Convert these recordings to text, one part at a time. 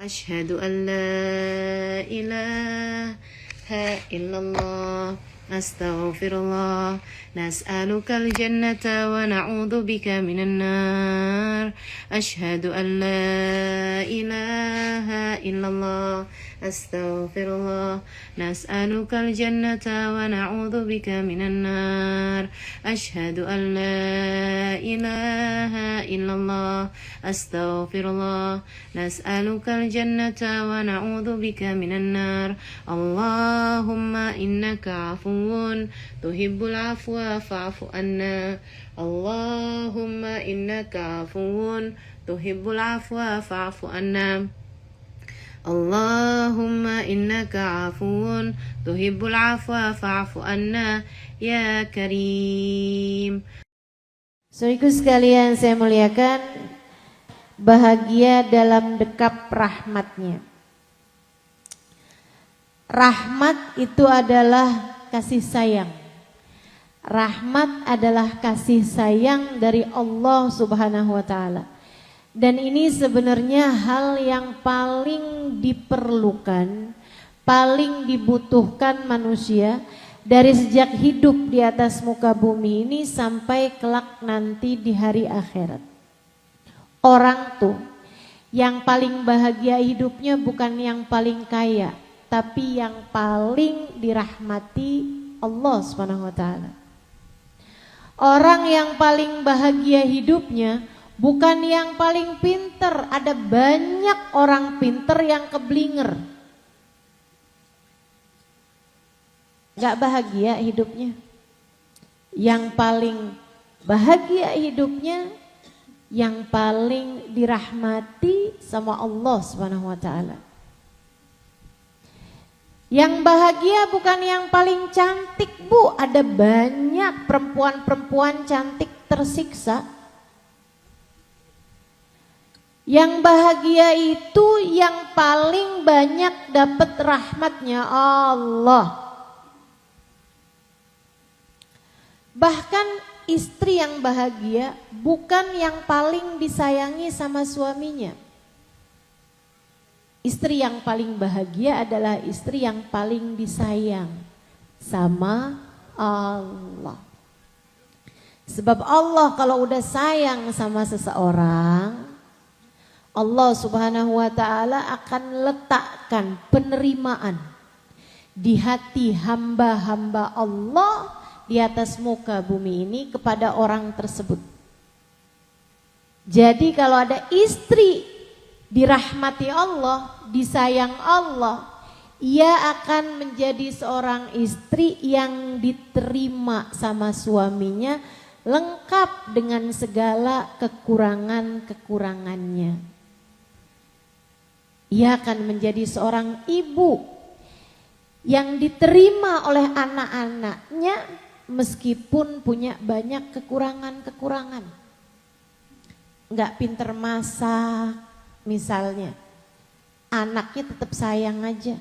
أشهد أن لا إله إلا الله أستغفر الله نسألك الجنة ونعوذ بك من النار أشهد أن لا إله إلا الله أستغفر الله نسألك الجنة ونعوذ بك من النار أشهد أن لا إله إلا الله أستغفر الله نسألك الجنة ونعوذ بك من النار اللهم إنك عفو تحب العفو فاعف عنا اللهم إنك عفو تحب العفو فاعف عنا اللهم إنك عفو تحب العفو فاعف عنا ya Karim. Saudaraku sekalian saya muliakan, bahagia dalam dekap rahmatnya. Rahmat itu adalah kasih sayang. Rahmat adalah kasih sayang dari Allah Subhanahu wa taala. Dan ini sebenarnya hal yang paling diperlukan, paling dibutuhkan manusia dari sejak hidup di atas muka bumi ini sampai kelak nanti di hari akhirat. Orang tuh yang paling bahagia hidupnya bukan yang paling kaya, tapi yang paling dirahmati Allah Subhanahu wa taala. Orang yang paling bahagia hidupnya bukan yang paling pinter. Ada banyak orang pinter yang keblinger, gak bahagia hidupnya. Yang paling bahagia hidupnya yang paling dirahmati sama Allah Subhanahu wa taala. Yang bahagia bukan yang paling cantik, Bu. Ada banyak perempuan-perempuan cantik tersiksa. Yang bahagia itu yang paling banyak dapat rahmatnya Allah. Bahkan istri yang bahagia bukan yang paling disayangi sama suaminya. Istri yang paling bahagia adalah istri yang paling disayang sama Allah. Sebab Allah kalau udah sayang sama seseorang, Allah Subhanahu wa taala akan letakkan penerimaan di hati hamba-hamba Allah di atas muka bumi ini kepada orang tersebut. Jadi kalau ada istri dirahmati Allah, disayang Allah, ia akan menjadi seorang istri yang diterima sama suaminya, lengkap dengan segala kekurangan-kekurangannya. Ia akan menjadi seorang ibu yang diterima oleh anak-anaknya meskipun punya banyak kekurangan-kekurangan. Enggak pinter masak misalnya, anaknya tetap sayang aja.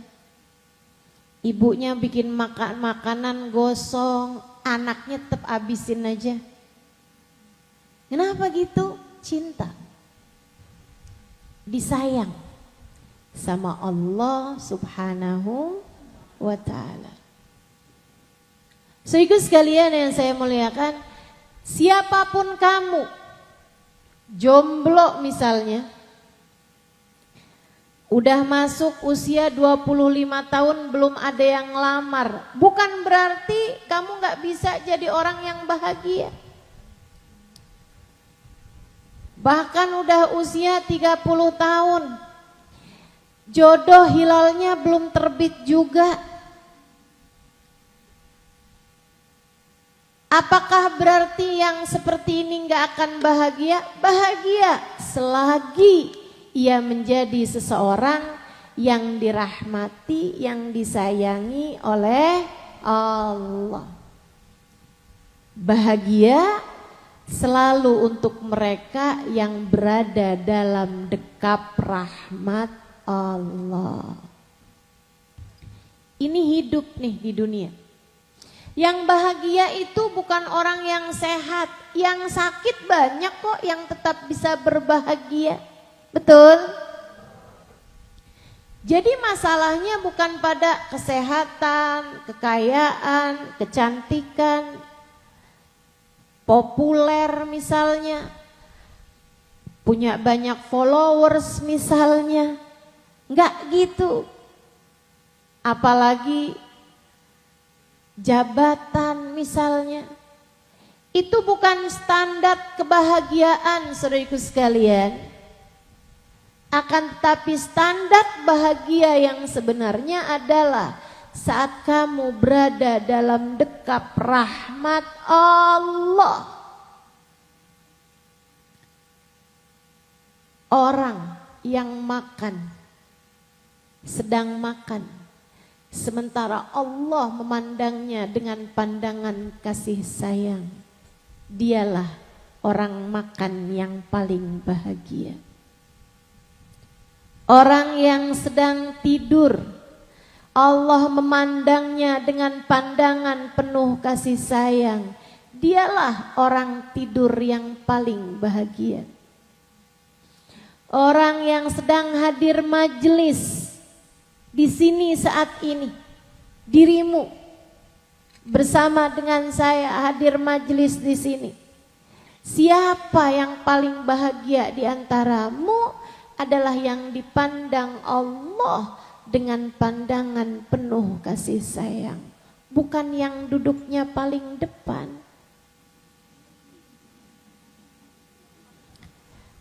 Ibunya bikin makanan gosong, anaknya tetap habisin aja. Kenapa gitu? Cinta, disayang sama Allah Subhanahu wa ta'ala. Saudaraku sekalian yang saya muliakan, siapapun kamu, jomblo misalnya, udah masuk usia 25 tahun belum ada yang ngelamar, bukan berarti kamu gak bisa jadi orang yang bahagia. Bahkan udah usia 30 tahun, jodoh hilalnya belum terbit juga. Apakah berarti yang seperti ini gak akan bahagia? Bahagia selagi ia menjadi seseorang yang dirahmati, yang disayangi oleh Allah. Bahagia selalu untuk mereka yang berada dalam dekap rahmat Allah. Ini hidup nih di dunia. Yang bahagia itu bukan orang yang sehat, yang sakit banyak kok yang tetap bisa berbahagia. Betul? Jadi masalahnya bukan pada kesehatan, kekayaan, kecantikan, populer misalnya, punya banyak followers misalnya. Enggak gitu. Apalagi jabatan misalnya. Itu bukan standar kebahagiaan, saudaraku sekalian. Akan tetapi standar bahagia yang sebenarnya adalah saat kamu berada dalam dekap rahmat Allah. Orang yang sedang makan, sementara Allah memandangnya dengan pandangan kasih sayang. Dialah orang makan yang paling bahagia. Orang yang sedang tidur, Allah memandangnya dengan pandangan penuh kasih sayang. Dialah orang tidur yang paling bahagia. Orang yang sedang hadir majelis di sini saat ini, dirimu bersama dengan saya hadir majelis di sini. Siapa yang paling bahagia di antaramu adalah yang dipandang Allah dengan pandangan penuh kasih sayang, bukan yang duduknya paling depan.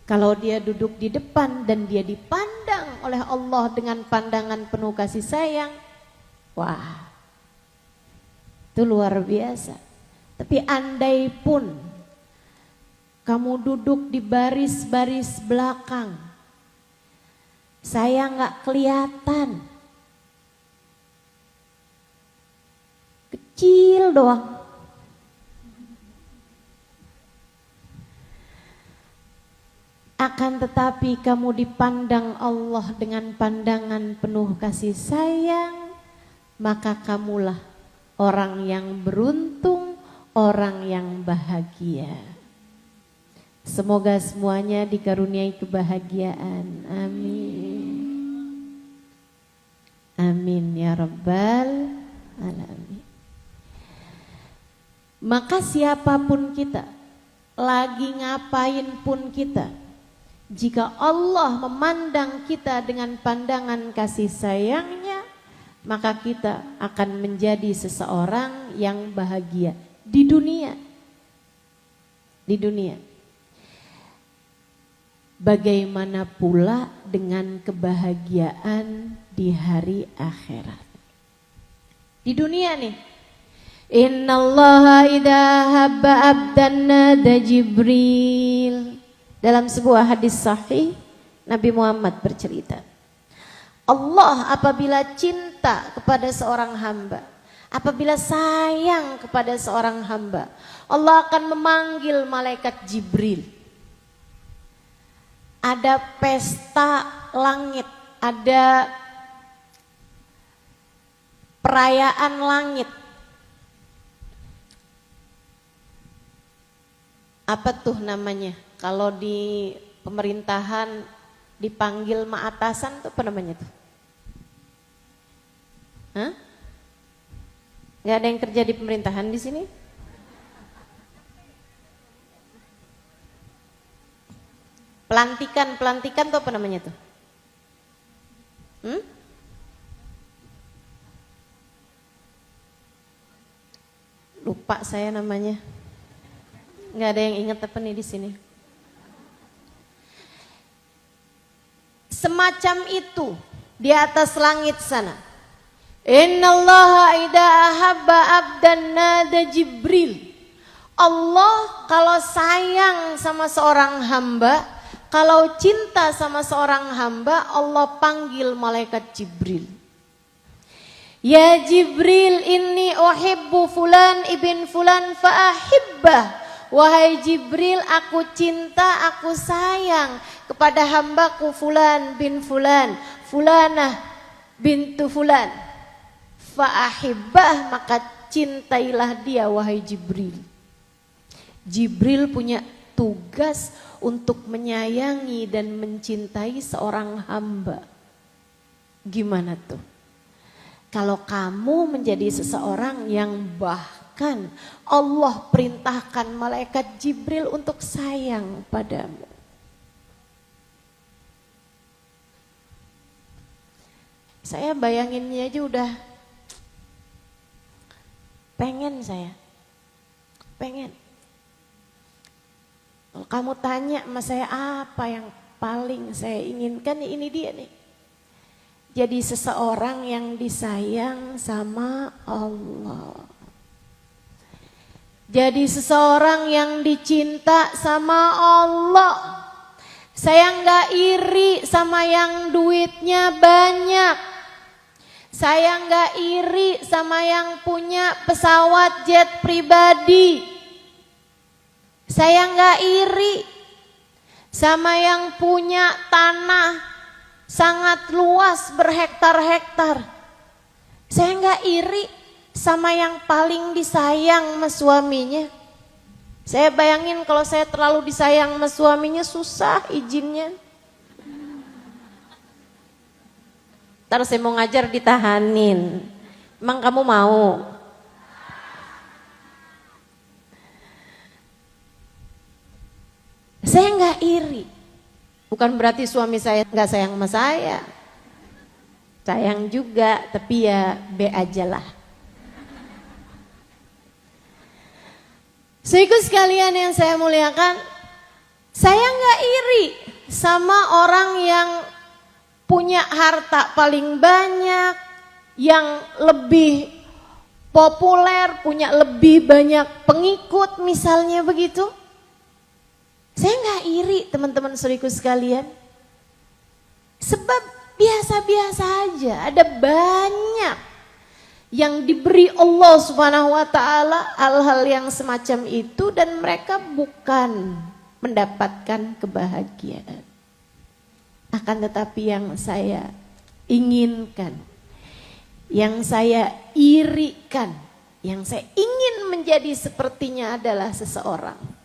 Kalau dia duduk di depan dan dia dipandang oleh Allah dengan pandangan penuh kasih sayang, wah, itu luar biasa. Tapi andai pun kamu duduk di baris-baris belakang, saya nggak kelihatan, kecil doang. Akan tetapi kamu dipandang Allah dengan pandangan penuh kasih sayang, maka kamulah orang yang beruntung, orang yang bahagia. Semoga semuanya dikaruniai kebahagiaan. Amin. Amin ya Rabbal Alamin. Maka siapapun kita, lagi ngapain pun kita, jika Allah memandang kita dengan pandangan kasih sayangnya, maka kita akan menjadi seseorang yang bahagia di dunia. Di dunia. Bagaimana pula dengan kebahagiaan di hari akhirat? Di dunia nih. Innallaha idza habba abdan nada Jibril. Dalam sebuah hadis sahih, Nabi Muhammad bercerita, Allah apabila cinta kepada seorang hamba, apabila sayang kepada seorang hamba, Allah akan memanggil malaikat Jibril. Ada pesta langit, ada perayaan langit. Apa tuh namanya? Kalau di pemerintahan dipanggil ma atasan tuh apa namanya tuh? Hah? Gak ada yang kerja di pemerintahan di sini? Pelantikan tuh apa namanya tuh? Lupa saya namanya. Nggak ada yang ingat apa nih di sini. Semacam itu di atas langit sana. Innallaha idza ahabba abdan nada Jibril. Allah kalau sayang sama seorang hamba, kalau cinta sama seorang hamba, Allah panggil malaikat Jibril. Ya Jibril, inni uhibbu fulan ibn fulan fa'ahibbah. Wahai Jibril, aku cinta, aku sayang kepada hambaku fulan bin fulan, fulanah bintu fulan. Fa'ahibbah, maka cintailah dia wahai Jibril. Jibril punya tugas untuk menyayangi dan mencintai seorang hamba. Gimana tuh? Kalau kamu menjadi seseorang yang bahkan Allah perintahkan malaikat Jibril untuk sayang padamu. Saya bayanginnya aja udah pengen saya. Pengen. Kalau kamu tanya sama saya apa yang paling saya inginkan, ini dia nih. Jadi seseorang yang disayang sama Allah. Jadi seseorang yang dicinta sama Allah. Saya nggak iri sama yang duitnya banyak. Saya nggak iri sama yang punya pesawat jet pribadi. Saya nggak iri sama yang punya tanah sangat luas berhektar-hektar. Saya nggak iri sama yang paling disayang sama suaminya. Saya bayangin kalau saya terlalu disayang sama suaminya susah izinnya. Ntar saya mau ngajar ditahanin. Emang kamu mau? Saya nggak iri. Bukan berarti suami saya nggak sayang sama saya. Sayang juga, tapi ya be aja lah. Saudaraku sekalian yang saya muliakan, saya nggak iri sama orang yang punya harta paling banyak, yang lebih populer, punya lebih banyak pengikut misalnya begitu. Saya nggak iri teman-teman saudaraku sekalian. Sebab biasa-biasa aja, ada banyak yang diberi Allah Subhanahu wa taala hal-hal yang semacam itu dan mereka bukan mendapatkan kebahagiaan. Akan tetapi yang saya inginkan, yang saya irikan, yang saya ingin menjadi sepertinya adalah seseorang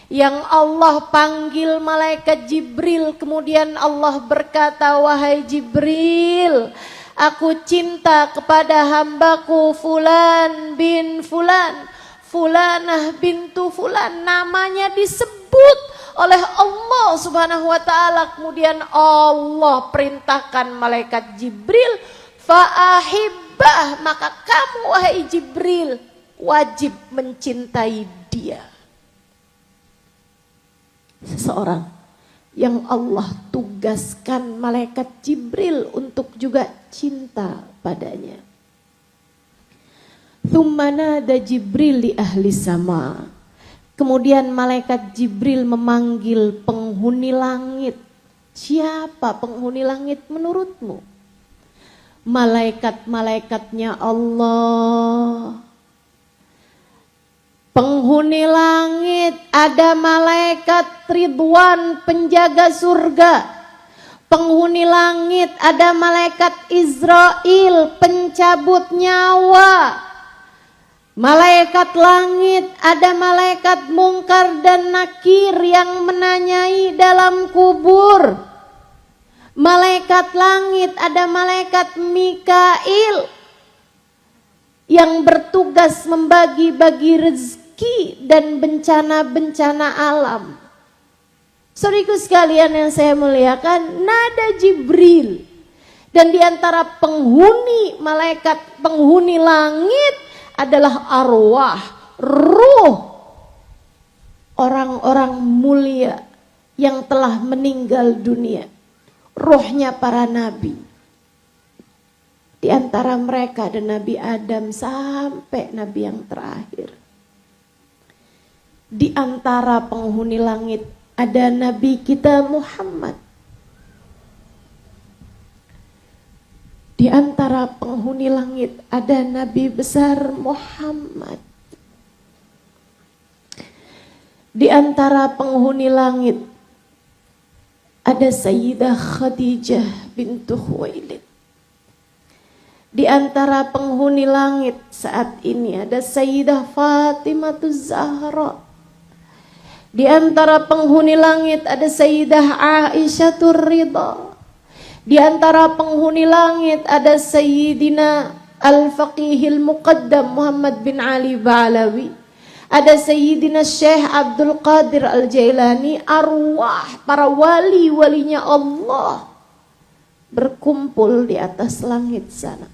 yang Allah panggil malaikat Jibril, kemudian Allah berkata, wahai Jibril, aku cinta kepada hambaku Fulan bin Fulan, Fulanah bintu Fulan, namanya disebut oleh Allah Subhanahu wa taala. Kemudian Allah perintahkan malaikat Jibril, fa'ahibbah, maka kamu wahai Jibril wajib mencintai dia. Seseorang yang Allah tugaskan malaikat Jibril untuk juga cinta padanya. Tsumma nada Jibril li ahli sama. Kemudian malaikat Jibril memanggil penghuni langit. Siapa penghuni langit menurutmu? Malaikat-malaikatnya Allah. Penghuni langit, ada malaikat Ridwan penjaga surga. Penghuni langit, ada malaikat Israel pencabut nyawa. Malaikat langit, ada malaikat Mungkar dan Nakir yang menanyai dalam kubur. Malaikat langit, ada malaikat Mikail yang bertugas membagi-bagi rezeki dan bencana-bencana alam. Saudaraku sekalian yang saya muliakan, nada Jibril. Dan di antara penghuni malaikat, penghuni langit adalah arwah, ruh orang-orang mulia yang telah meninggal dunia. Ruhnya para nabi. Di antara mereka ada Nabi Adam sampai Nabi yang terakhir. Di antara penghuni langit ada Nabi kita Muhammad. Di antara penghuni langit ada Nabi besar Muhammad. Di antara penghuni langit ada Sayyidah Khadijah bintu Khuwailid. Di antara penghuni langit saat ini ada Sayyidah Fatimah Zahra. Di antara penghuni langit ada Sayyidah Aisyah Ridha. Di antara penghuni langit ada Sayyidina Al-Faqihil Muqaddam Muhammad bin Ali Ba'alawi. Ada Sayyidina Syekh Abdul Qadir Al-Jailani. Arwah para wali-walinya Allah berkumpul di atas langit sana.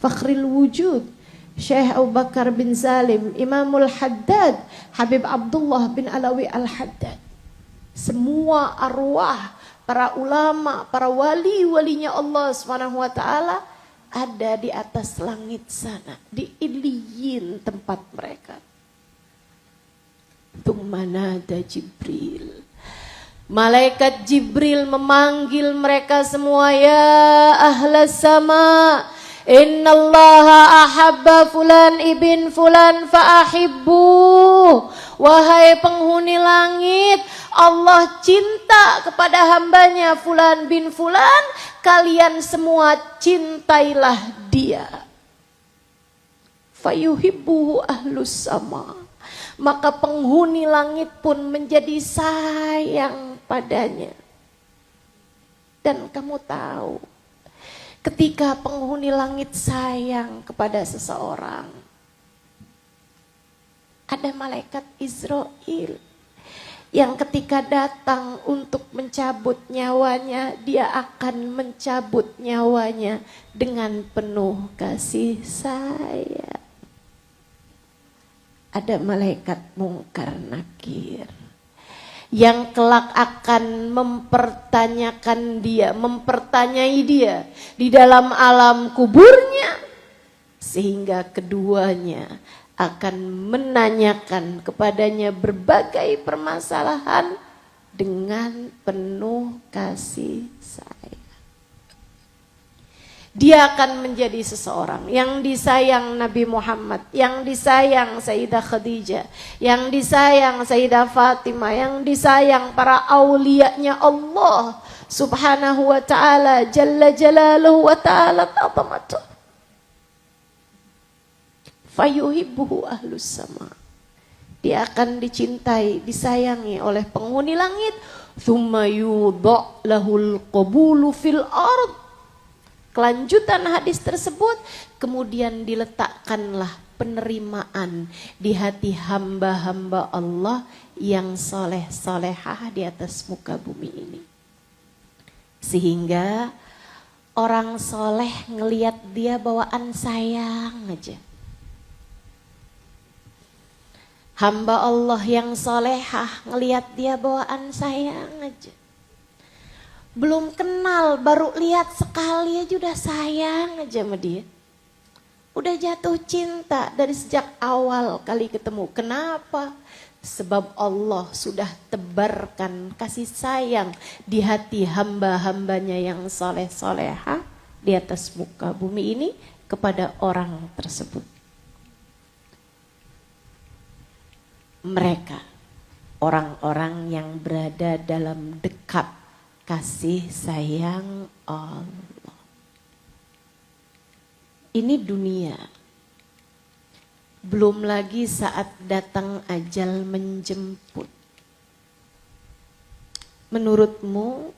Fakhril wujud Syekh Abu Bakar bin Salim, Imamul Haddad, Habib Abdullah bin Alawi Al-Haddad. Semua arwah para ulama, para wali-walinya Allah SWT ada di atas langit sana, di Iliyin tempat mereka. Tummanada Jibril. Malaikat Jibril memanggil mereka semua, ya ahlas sama, innallaha ahabba fulan ibn fulan fa'ahibbu. Wahai penghuni langit, Allah cinta kepada hambanya fulan bin fulan, kalian semua cintailah dia. Fayuhibbuhu ahlus sama. Maka penghuni langit pun menjadi sayang padanya. Dan kamu tahu, ketika penghuni langit sayang kepada seseorang, ada malaikat Israil yang ketika datang untuk mencabut nyawanya, dia akan mencabut nyawanya dengan penuh kasih sayang. Ada malaikat Mungkar Nakir yang kelak akan mempertanyai dia di dalam alam kuburnya, sehingga keduanya akan menanyakan kepadanya berbagai permasalahan dengan penuh kasih sayang. Dia akan menjadi seseorang yang disayang Nabi Muhammad, yang disayang Sayyidah Khadijah, yang disayang Sayyidah Fatimah, yang disayang para auliyanya Allah Subhanahu wa ta'ala, Jalla Jalaluhu wa ta'ala ta'tamatu. Fayuhibbuhu ahlus sama. Dia akan dicintai, disayangi oleh penghuni langit. Thumma yudha' lahul qabulu fil ard. Kelanjutan hadis tersebut, kemudian diletakkanlah penerimaan di hati hamba-hamba Allah yang soleh-solehah di atas muka bumi ini. Sehingga orang soleh ngelihat dia bawaan sayang aja. Hamba Allah yang solehah ngelihat dia bawaan sayang aja. Belum kenal, baru lihat sekali aja udah sayang aja sama dia. Udah jatuh cinta dari sejak awal kali ketemu. Kenapa? Sebab Allah sudah tebarkan kasih sayang di hati hamba-hambanya yang soleh-solehah di atas muka bumi ini kepada orang tersebut. Mereka, orang-orang yang berada dalam dekat kasih sayang Allah. Ini dunia. Belum lagi saat datang ajal menjemput. Menurutmu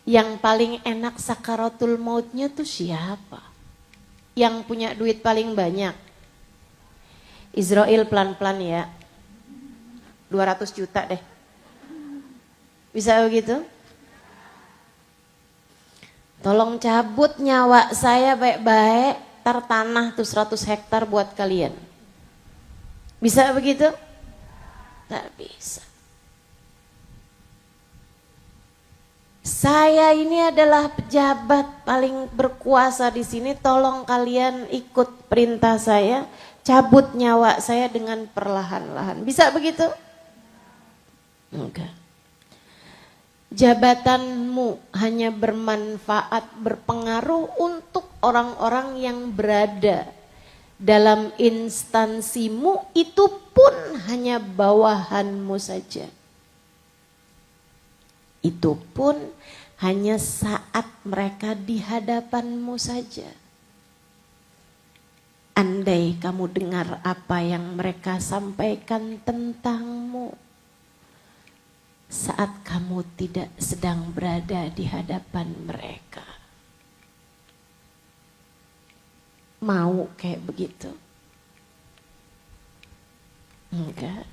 yang paling enak sakaratul mautnya tuh siapa? Yang punya duit paling banyak? Israel pelan-pelan ya. 200 juta deh. Bisa begitu? Tolong cabut nyawa saya baik-baik, tar tanah tuh 100 hektar buat kalian. Bisa begitu? Tak bisa. Saya ini adalah pejabat paling berkuasa di sini, tolong kalian ikut perintah saya, cabut nyawa saya dengan perlahan-lahan. Bisa begitu? Enggak. Jabatanmu hanya bermanfaat, berpengaruh untuk orang-orang yang berada dalam instansimu, itu pun hanya bawahanmu saja. Itu pun hanya saat mereka di hadapanmu saja. Andai kamu dengar apa yang mereka sampaikan tentangmu, saat kamu tidak sedang berada di hadapan mereka. Mau kayak begitu? Enggak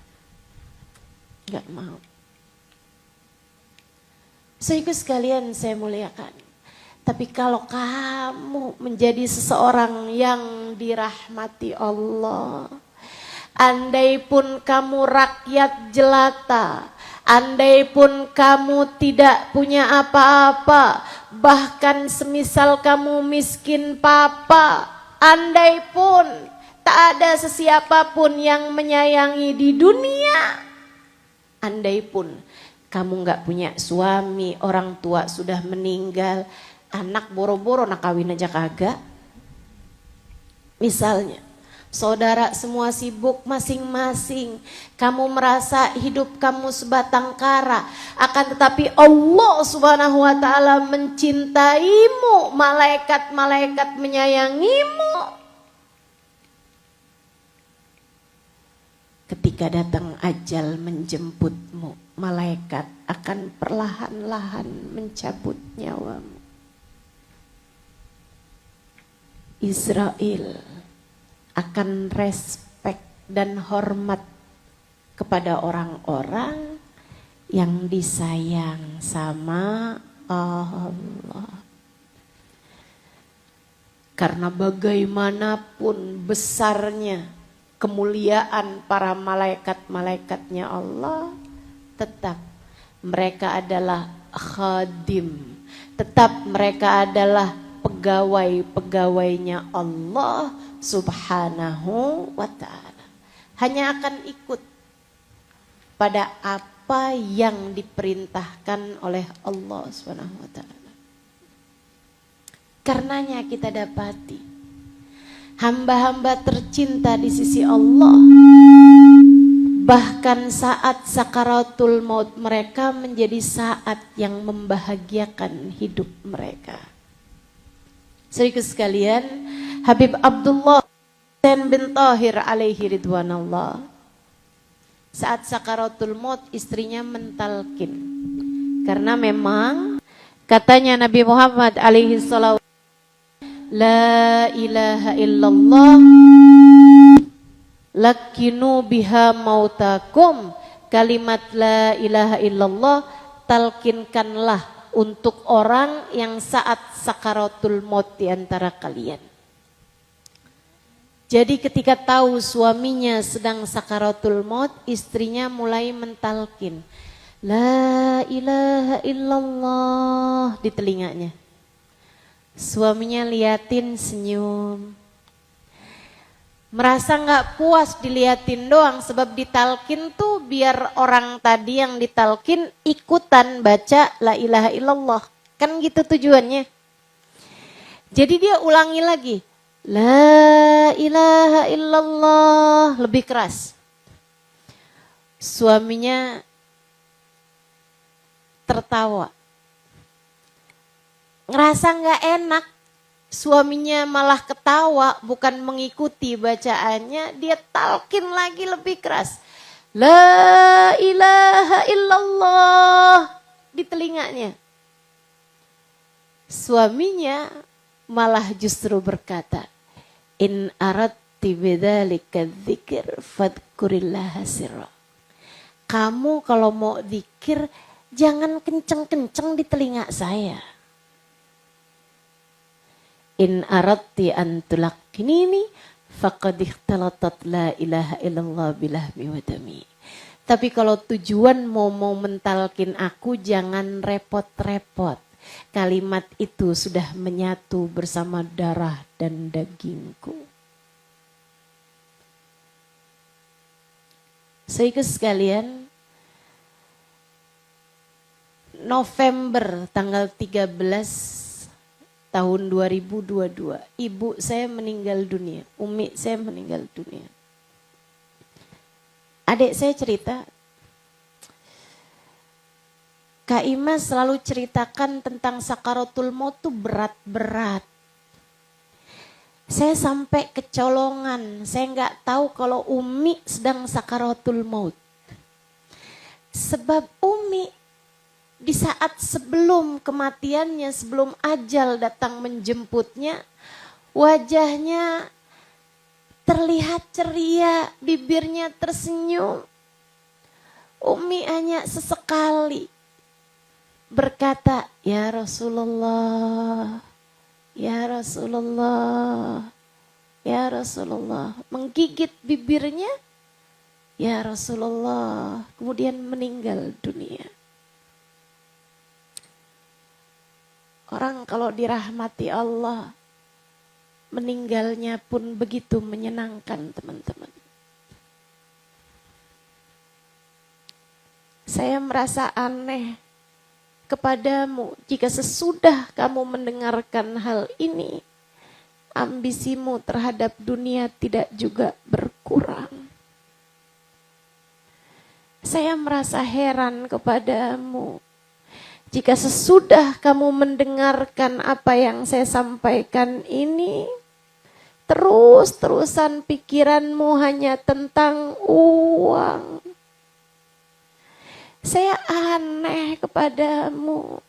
mau. Saudara sekalian saya muliakan. Tapi kalau kamu menjadi seseorang yang dirahmati Allah, andai pun kamu rakyat jelata, andai pun kamu tidak punya apa-apa, bahkan semisal kamu miskin papa, andai pun tak ada sesiapa pun yang menyayangi di dunia, andai pun kamu gak punya suami, orang tua sudah meninggal, anak boro-boro nak kawin aja kagak. Misalnya, saudara semua sibuk masing-masing, kamu merasa hidup kamu sebatang kara, akan tetapi Allah Subhanahu wa taala mencintaimu, malaikat-malaikat menyayangimu. Ketika datang ajal menjemputmu, malaikat akan perlahan-lahan mencabut nyawamu. Israel akan respek dan hormat kepada orang-orang yang disayang sama Allah. Karena bagaimanapun besarnya kemuliaan para malaikat-malaikatnya Allah, tetap mereka adalah khadim, tetap mereka adalah pegawai-pegawainya Allah Subhanahu wa ta'ala. Hanya akan ikut pada apa yang diperintahkan oleh Allah Subhanahu wa ta'ala. Karenanya kita dapati hamba-hamba tercinta di sisi Allah, bahkan saat sakaratul maut mereka menjadi saat yang membahagiakan hidup mereka. Saudara sekalian, Habib Abdullah bin Thahir alaihi ridwanallah, saat sakaratul maut istrinya mentalkin. Karena memang katanya Nabi Muhammad alaihi salawat, la ilaha illallah lakinu biha mautakum. Kalimat la ilaha illallah talkinkanlah untuk orang yang saat sakaratul maut di antara kalian. Jadi ketika tahu suaminya sedang sakaratul maut, istrinya mulai mentalkin la ilaha illallah di telinganya. Suaminya liatin senyum. Merasa gak puas diliatin doang, sebab ditalkin tuh biar orang tadi yang ditalkin ikutan baca la ilaha illallah. Kan gitu tujuannya. Jadi dia ulangi lagi. La ilaha illallah, lebih keras. Suaminya tertawa. Ngerasa gak enak. Suaminya malah ketawa, bukan mengikuti bacaannya, dia talkin lagi lebih keras. La ilaha illallah di telinganya. Suaminya malah justru berkata, in aradti bidzalika dzikr fadhkurillaha sirra. Kamu kalau mau zikir jangan kenceng-kenceng di telinga saya. In aradti an tulaqinini faqad ikhtalatat la ilaha illallah bilahmi wa dami. Tapi kalau tujuan mau mentalkin aku, jangan repot-repot. Kalimat itu sudah menyatu bersama darah dan dagingku. Saudara sekalian, November tanggal 13 tahun 2022, ibu saya meninggal dunia, umi saya meninggal dunia. Adik saya cerita, Kak Ima selalu ceritakan tentang sakaratul maut tuh berat-berat. Saya sampai kecolongan, saya nggak tahu kalau umi sedang sakaratul maut. Sebab Umi di saat sebelum kematiannya, sebelum ajal datang menjemputnya, wajahnya terlihat ceria, bibirnya tersenyum. Umi hanya sesekali berkata, "Ya Rasulullah, ya Rasulullah, ya Rasulullah." Menggigit bibirnya, "Ya Rasulullah." Kemudian meninggal dunia. Orang kalau dirahmati Allah, meninggalnya pun begitu menyenangkan, teman-teman. Saya merasa aneh kepadamu jika sesudah kamu mendengarkan hal ini, ambisimu terhadap dunia tidak juga berkurang. Saya merasa heran kepadamu jika sesudah kamu mendengarkan apa yang saya sampaikan ini, terus-terusan pikiranmu hanya tentang uang. Saya aneh kepadamu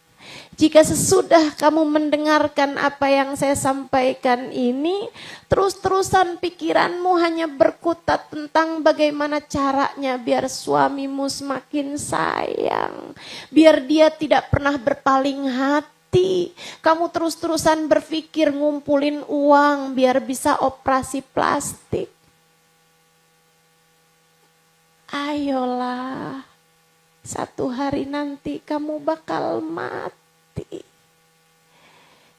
jika sesudah kamu mendengarkan apa yang saya sampaikan ini, terus-terusan pikiranmu hanya berkutat tentang bagaimana caranya biar suamimu semakin sayang, biar dia tidak pernah berpaling hati. Kamu terus-terusan berpikir ngumpulin uang biar bisa operasi plastik. Ayolah, satu hari nanti kamu bakal mati.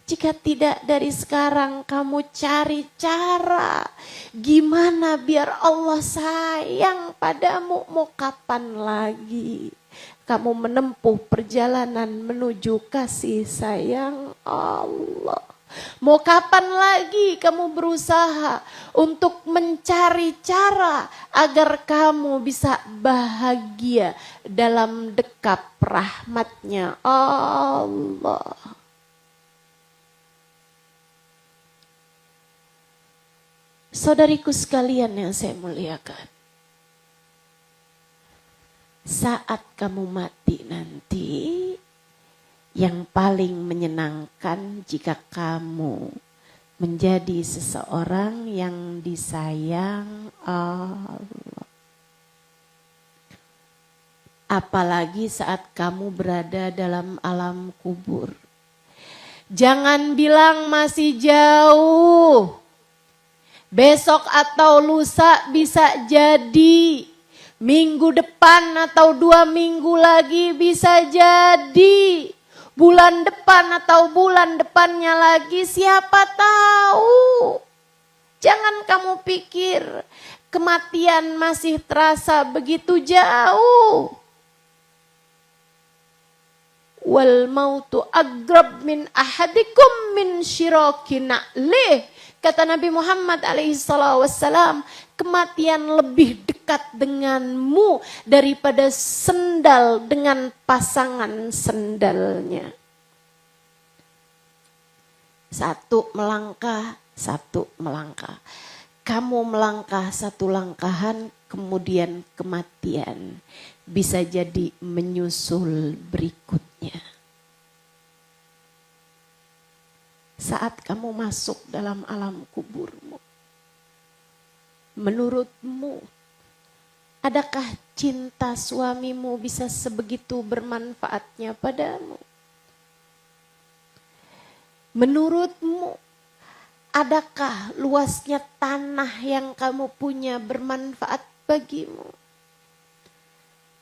Jika tidak dari sekarang kamu cari cara gimana biar Allah sayang padamu, mau kapan lagi kamu menempuh perjalanan menuju kasih sayang Allah? Mau kapan lagi kamu berusaha untuk mencari cara agar kamu bisa bahagia dalam dekap rahmatnya Allah? Saudariku sekalian yang saya muliakan, saat kamu mati nanti, yang paling menyenangkan jika kamu menjadi seseorang yang disayang Allah. Apalagi saat kamu berada dalam alam kubur. Jangan bilang masih jauh. Besok atau lusa bisa jadi. Minggu depan atau 2 minggu lagi bisa jadi. Bulan depan atau bulan depannya lagi siapa tahu. Jangan kamu pikir kematian masih terasa begitu jauh. Wal mautu agrab min ahadikum min syiraki na'lih. Kata Nabi Muhammad alaihissalam, kematian lebih dekat denganmu daripada sendal dengan pasangan sendalnya. Satu melangkah, satu melangkah. Kamu melangkah satu langkahan, kemudian kematian bisa jadi menyusul berikutnya. Saat kamu masuk dalam alam kuburmu, menurutmu, adakah cinta suamimu bisa sebegitu bermanfaatnya padamu? Menurutmu, adakah luasnya tanah yang kamu punya bermanfaat bagimu?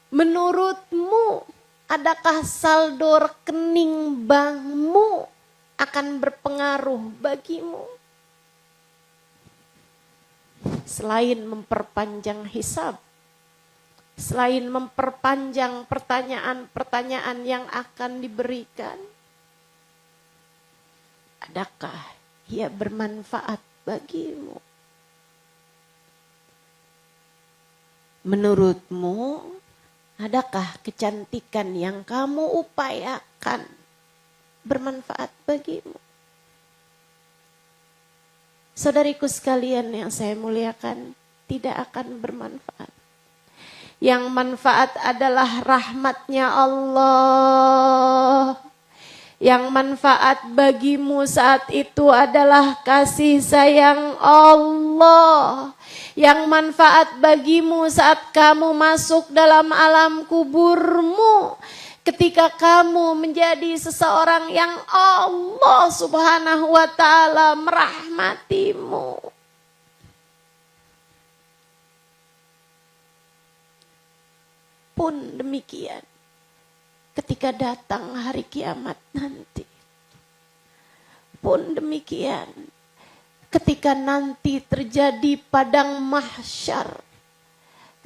Menurutmu, adakah saldo rekening bankmu akan berpengaruh bagimu? Selain memperpanjang hisab, selain memperpanjang pertanyaan-pertanyaan yang akan diberikan, adakah ia bermanfaat bagimu? Menurutmu, adakah kecantikan yang kamu upayakan bermanfaat bagimu? Saudariku sekalian yang saya muliakan, tidak akan bermanfaat. Yang manfaat adalah rahmatnya Allah. Yang manfaat bagimu saat itu adalah kasih sayang Allah. Yang manfaat bagimu saat kamu masuk dalam alam kuburmu. Ketika kamu menjadi seseorang yang Allah Subhanahu wa ta'ala merahmatimu. Pun demikian, ketika datang hari kiamat nanti. Pun demikian, ketika nanti terjadi padang mahsyar.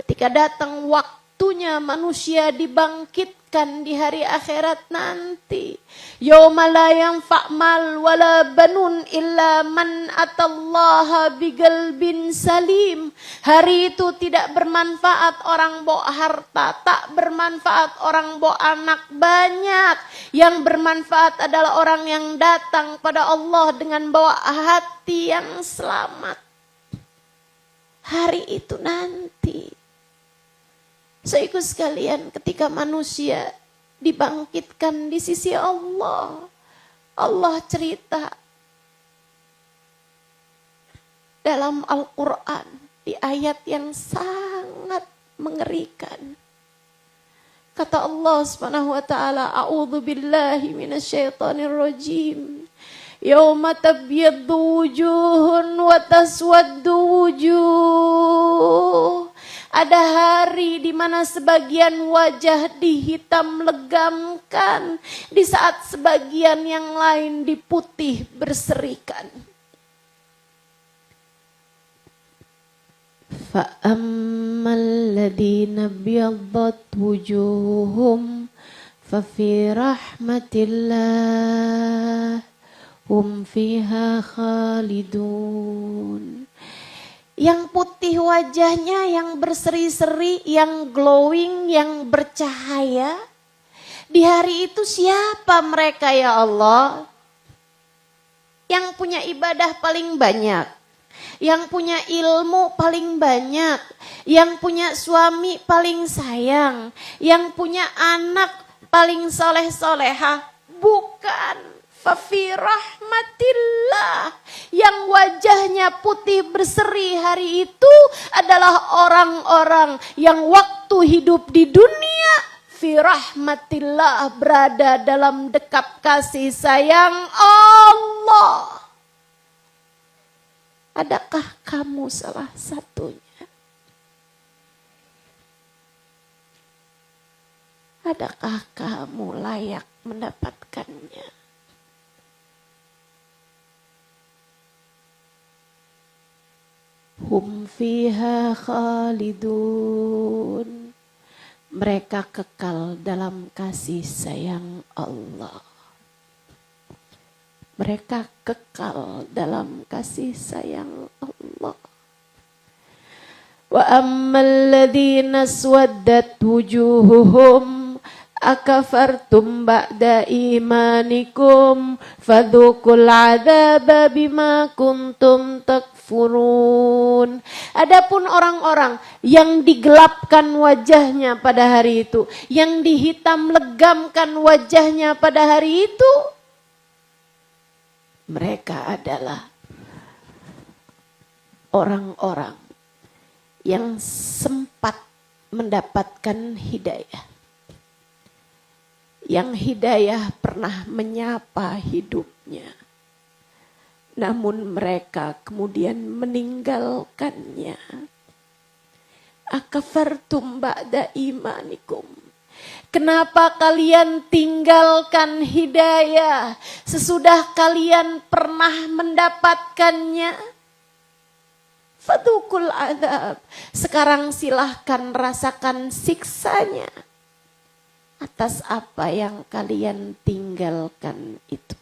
Ketika datang waktunya manusia dibangkitkan di hari akhirat nanti. Yauma la yanfa' mal wala banun illa man atallaha biqalbin salim. Hari itu tidak bermanfaat orang bawa harta, tak bermanfaat orang bawa anak banyak. Yang bermanfaat adalah orang yang datang pada Allah dengan bawa hati yang selamat. Hari itu nanti. Saudaraku sekalian, ketika manusia dibangkitkan di sisi Allah, Allah cerita dalam Al-Quran di ayat yang sangat mengerikan. Kata Allah Subhanahu wa ta'ala, a'udzu billahi minasyaitonir rajim. Yauma tabyaddu wujuhun wa taswaddu wujuh. Ada hari di mana sebagian wajah dihitam legamkan, di saat sebagian yang lain diputih berserikan. Fa'ammal ladina biyaddat wujuhum fafi rahmatillah hum fiha khalidun. Yang putih wajahnya, yang berseri-seri, yang glowing, yang bercahaya. Di hari itu siapa mereka ya Allah? Yang punya ibadah paling banyak. Yang punya ilmu paling banyak. Yang punya suami paling sayang. Yang punya anak paling soleh-solehah. Bukan. Fafi rahmatillah. Yang wajahnya putih berseri hari itu adalah orang-orang yang waktu hidup di dunia fi rahmatillah, berada dalam dekap kasih sayang Allah. Adakah kamu salah satunya? Adakah kamu layak mendapatkannya? Hum fiha khalidun. Mereka kekal dalam kasih sayang Allah. Mereka kekal dalam kasih sayang Allah. Wa ammal ladzina aswaddat wujuhuhum akafartum ba'da imanikum fadzuqul adzaba bima kuntum takfurun. Adapun orang-orang yang digelapkan wajahnya pada hari itu, yang dihitam legamkan wajahnya pada hari itu, mereka adalah orang-orang yang sempat mendapatkan hidayah. Yang hidayah pernah menyapa hidupnya. Namun mereka kemudian meninggalkannya. Akafartum ba'da imanikum. Kenapa kalian tinggalkan hidayah sesudah kalian pernah mendapatkannya? Fadukul adzab. Sekarang silahkan rasakan siksanya atas apa yang kalian tinggalkan itu.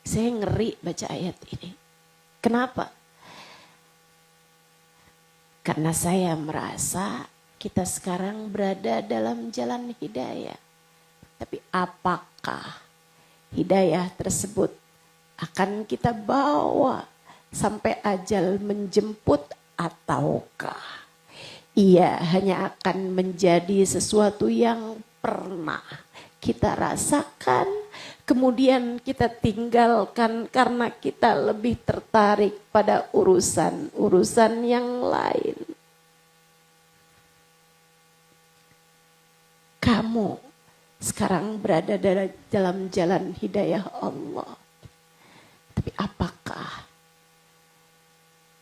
Saya ngeri baca ayat ini. Kenapa? Karena saya merasa kita sekarang berada dalam jalan hidayah. Tapi apakah hidayah tersebut akan kita bawa sampai ajal menjemput ataukah ia hanya akan menjadi sesuatu yang pernah kita rasakan, kemudian kita tinggalkan karena kita lebih tertarik pada urusan-urusan yang lain. Kamu sekarang berada dalam jalan hidayah Allah. Tapi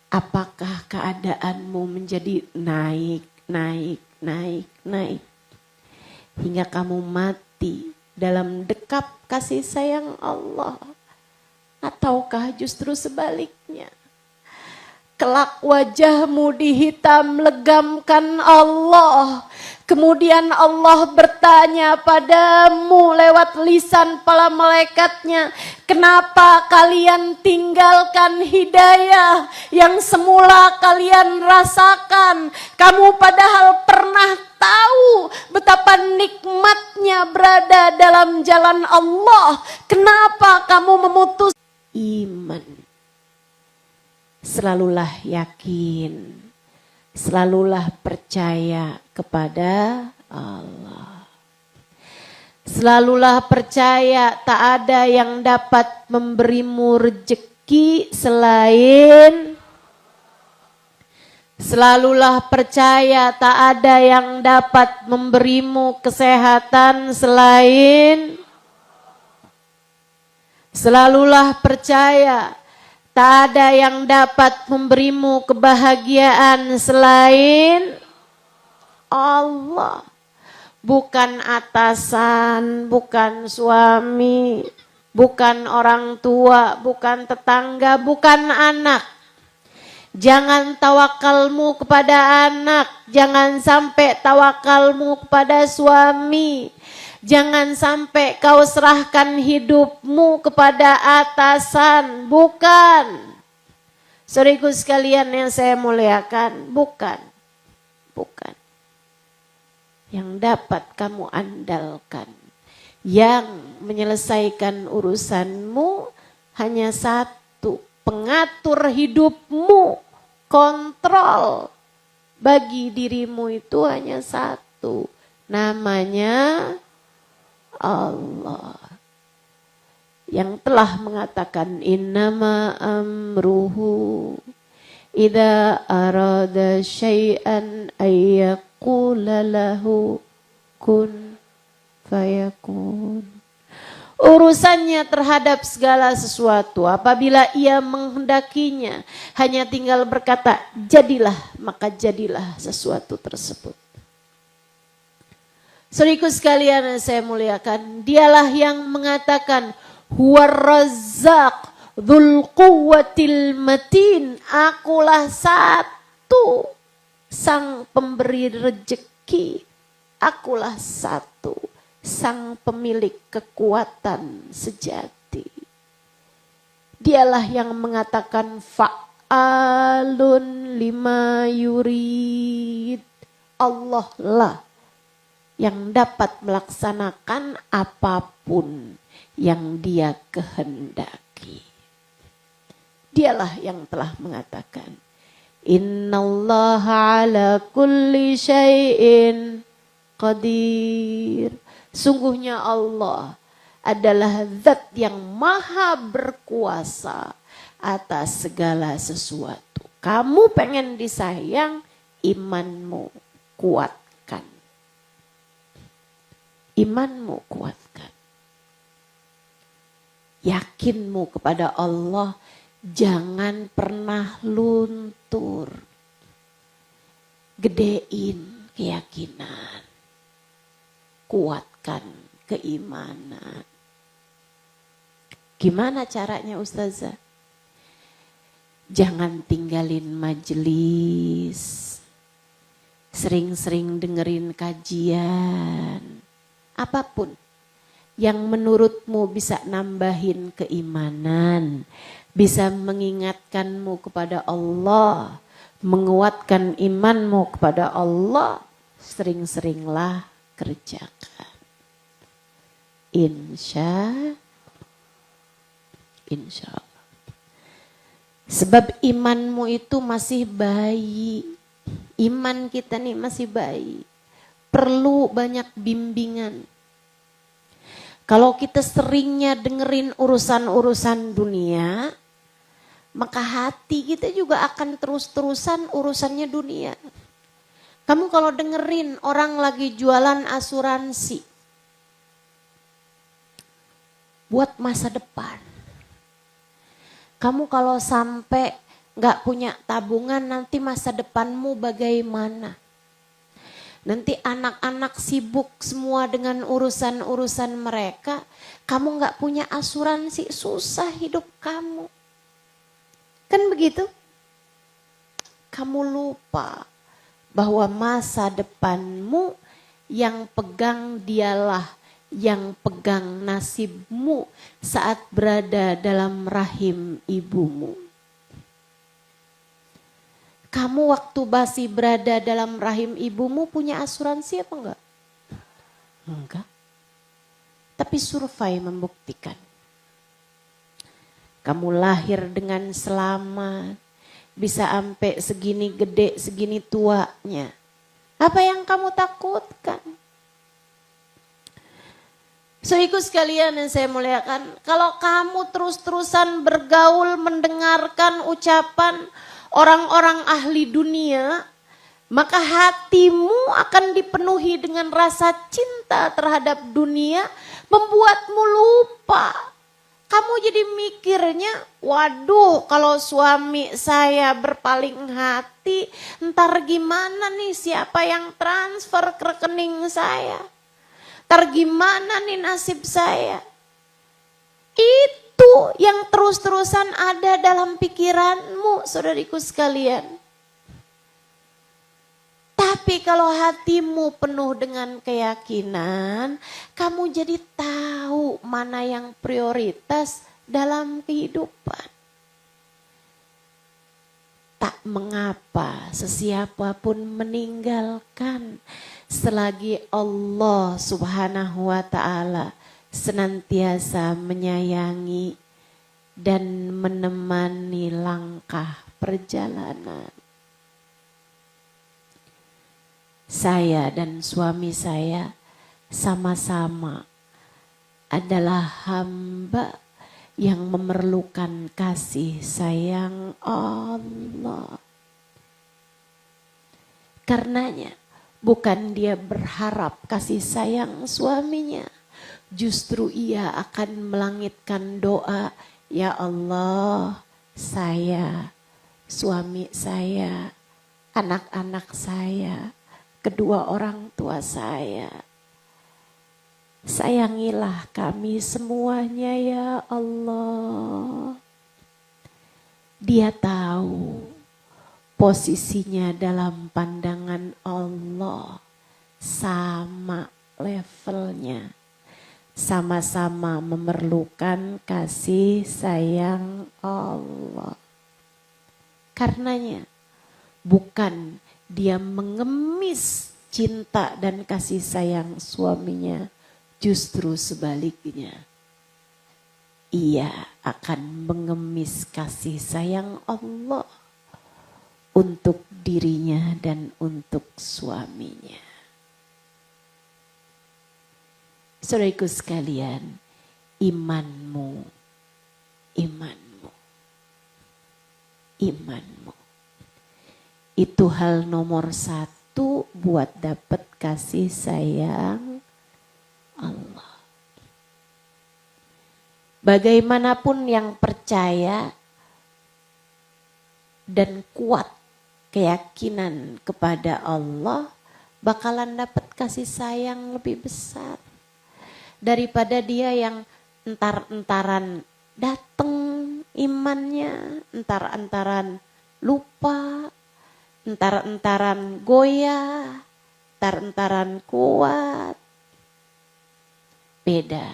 apakah keadaanmu menjadi naik hingga kamu mati dalam dekap kasih sayang Allah? Ataukah justru sebaliknya? Kelak wajahmu dihitam legamkan Allah. Kemudian Allah bertanya padamu lewat lisan para malaikatnya, kenapa kalian tinggalkan hidayah yang semula kalian rasakan? Kamu padahal pernah tahu betapa nikmatnya berada dalam jalan Allah. Kenapa kamu memutus iman? Selalulah yakin, selalulah percaya kepada Allah. Selalulah percaya tak ada yang dapat memberimu rezeki selain. Selalulah percaya tak ada yang dapat memberimu kesehatan selain. Selalulah percaya tak ada yang dapat memberimu kebahagiaan selain Allah. Bukan atasan, bukan suami, bukan orang tua, bukan tetangga, bukan anak. Jangan tawakalmu kepada anak, jangan sampai tawakalmu kepada suami. Jangan sampai kau serahkan hidupmu kepada atasan, bukan. Saudaraku sekalian yang saya muliakan, bukan. Yang dapat kamu andalkan, yang menyelesaikan urusanmu hanya satu, pengatur hidupmu, kontrol bagi dirimu itu hanya satu, namanya Allah, yang telah mengatakan innama amruhu idza arada syai'an ayyaqula lahu kun fayakun. Urusannya terhadap segala sesuatu apabila ia menghendakinya hanya tinggal berkata jadilah, maka jadilah sesuatu tersebut. Saudaraku sekalian yang saya muliakan, dialah yang mengatakan huwar razzaq dzul quwwatil matin, akulah satu sang pemberi rezeki, akulah satu sang pemilik kekuatan sejati. Dialah yang mengatakan fa'alun lima yurid, Allah lah yang dapat melaksanakan apapun yang dia kehendaki. Dialah yang telah mengatakan innallaha ala kulli syai'in qadir. Sungguhnya Allah adalah zat yang maha berkuasa atas segala sesuatu. Kamu pengen disayang, imanmu kuat. Imanmu kuatkan. Yakinmu kepada Allah jangan pernah luntur. Gedein keyakinan. Kuatkan keimanan. Gimana caranya Ustazah? Jangan tinggalin majelis. Sering-sering dengerin kajian. Apapun yang menurutmu bisa nambahin keimanan, bisa mengingatkanmu kepada Allah, menguatkan imanmu kepada Allah, sering-seringlah kerjakan. Insya Allah. Sebab imanmu itu masih bayi, Iman kita nih masih bayi. Perlu banyak bimbingan. Kalau kita seringnya dengerin urusan-urusan dunia, maka hati kita juga akan terus-terusan urusannya dunia. Kamu kalau dengerin orang lagi jualan asuransi buat masa depan. Kamu kalau sampai gak punya tabungan, nanti masa depanmu bagaimana? Nanti anak-anak sibuk semua dengan urusan-urusan mereka. Kamu gak punya asuransi, susah hidup kamu. Kan begitu? Kamu lupa bahwa masa depanmu yang pegang dialah yang pegang nasibmu saat berada dalam rahim ibumu. Kamu waktu masih berada dalam rahim ibumu punya asuransi apa enggak? Enggak. Tapi survei membuktikan. Kamu lahir dengan selamat, bisa sampai segini gede, segini tuanya. Apa yang kamu takutkan? Saudaraku sekalian yang saya muliakan, kalau kamu terus-terusan bergaul mendengarkan ucapan orang-orang ahli dunia, maka hatimu akan dipenuhi dengan rasa cinta terhadap dunia, membuatmu lupa. Kamu jadi mikirnya, waduh kalau suami saya berpaling hati, ntar gimana nih, siapa yang transfer ke rekening saya? Ntar gimana nih nasib saya? Itu yang terus-terusan ada dalam pikiranmu, saudariku sekalian. Tapi kalau hatimu penuh dengan keyakinan, kamu jadi tahu mana yang prioritas dalam kehidupan. Tak mengapa sesiapapun meninggalkan selagi Allah Subhanahu wa ta'ala senantiasa menyayangi dan menemani langkah perjalanan. Saya dan suami saya sama-sama adalah hamba yang memerlukan kasih sayang Allah. Karenanya bukan dia berharap kasih sayang suaminya, justru ia akan melangitkan doa, ya Allah, saya, suami saya, anak-anak saya, kedua orang tua saya, sayangilah kami semuanya ya Allah. Dia tahu posisinya dalam pandangan Allah sama levelnya. Sama-sama memerlukan kasih sayang Allah. Karenanya bukan dia mengemis cinta dan kasih sayang suaminya, justru sebaliknya. Ia akan mengemis kasih sayang Allah untuk dirinya dan untuk suaminya. Saudaraku sekalian, imanmu. Itu hal nomor satu buat dapat kasih sayang Allah. Bagaimanapun yang percaya dan kuat keyakinan kepada Allah, bakalan dapat kasih sayang lebih besar daripada dia yang entar-entaran datang imannya, entar-entaran lupa, entar-entaran goyah, entar-entaran kuat. Beda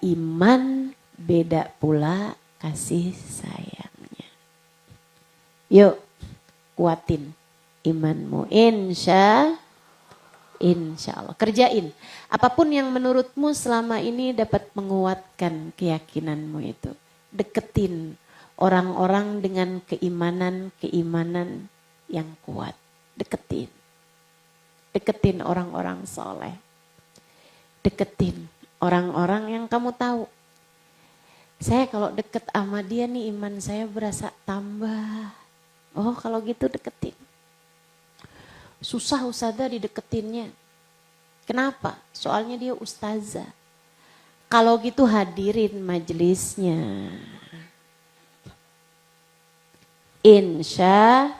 iman, beda pula kasih sayangnya. Yuk kuatin imanmu, insya Allah. Kerjain apapun yang menurutmu selama ini dapat menguatkan keyakinanmu itu. Deketin orang-orang dengan keimanan yang kuat. Deketin. Deketin orang-orang soleh. Deketin orang-orang yang kamu tahu. Saya kalau deket sama dia nih iman saya berasa tambah. Oh kalau gitu deketin. Susah ustazah dideketinnya. Kenapa? Soalnya dia ustazah. Kalau gitu hadirin majelisnya. Insya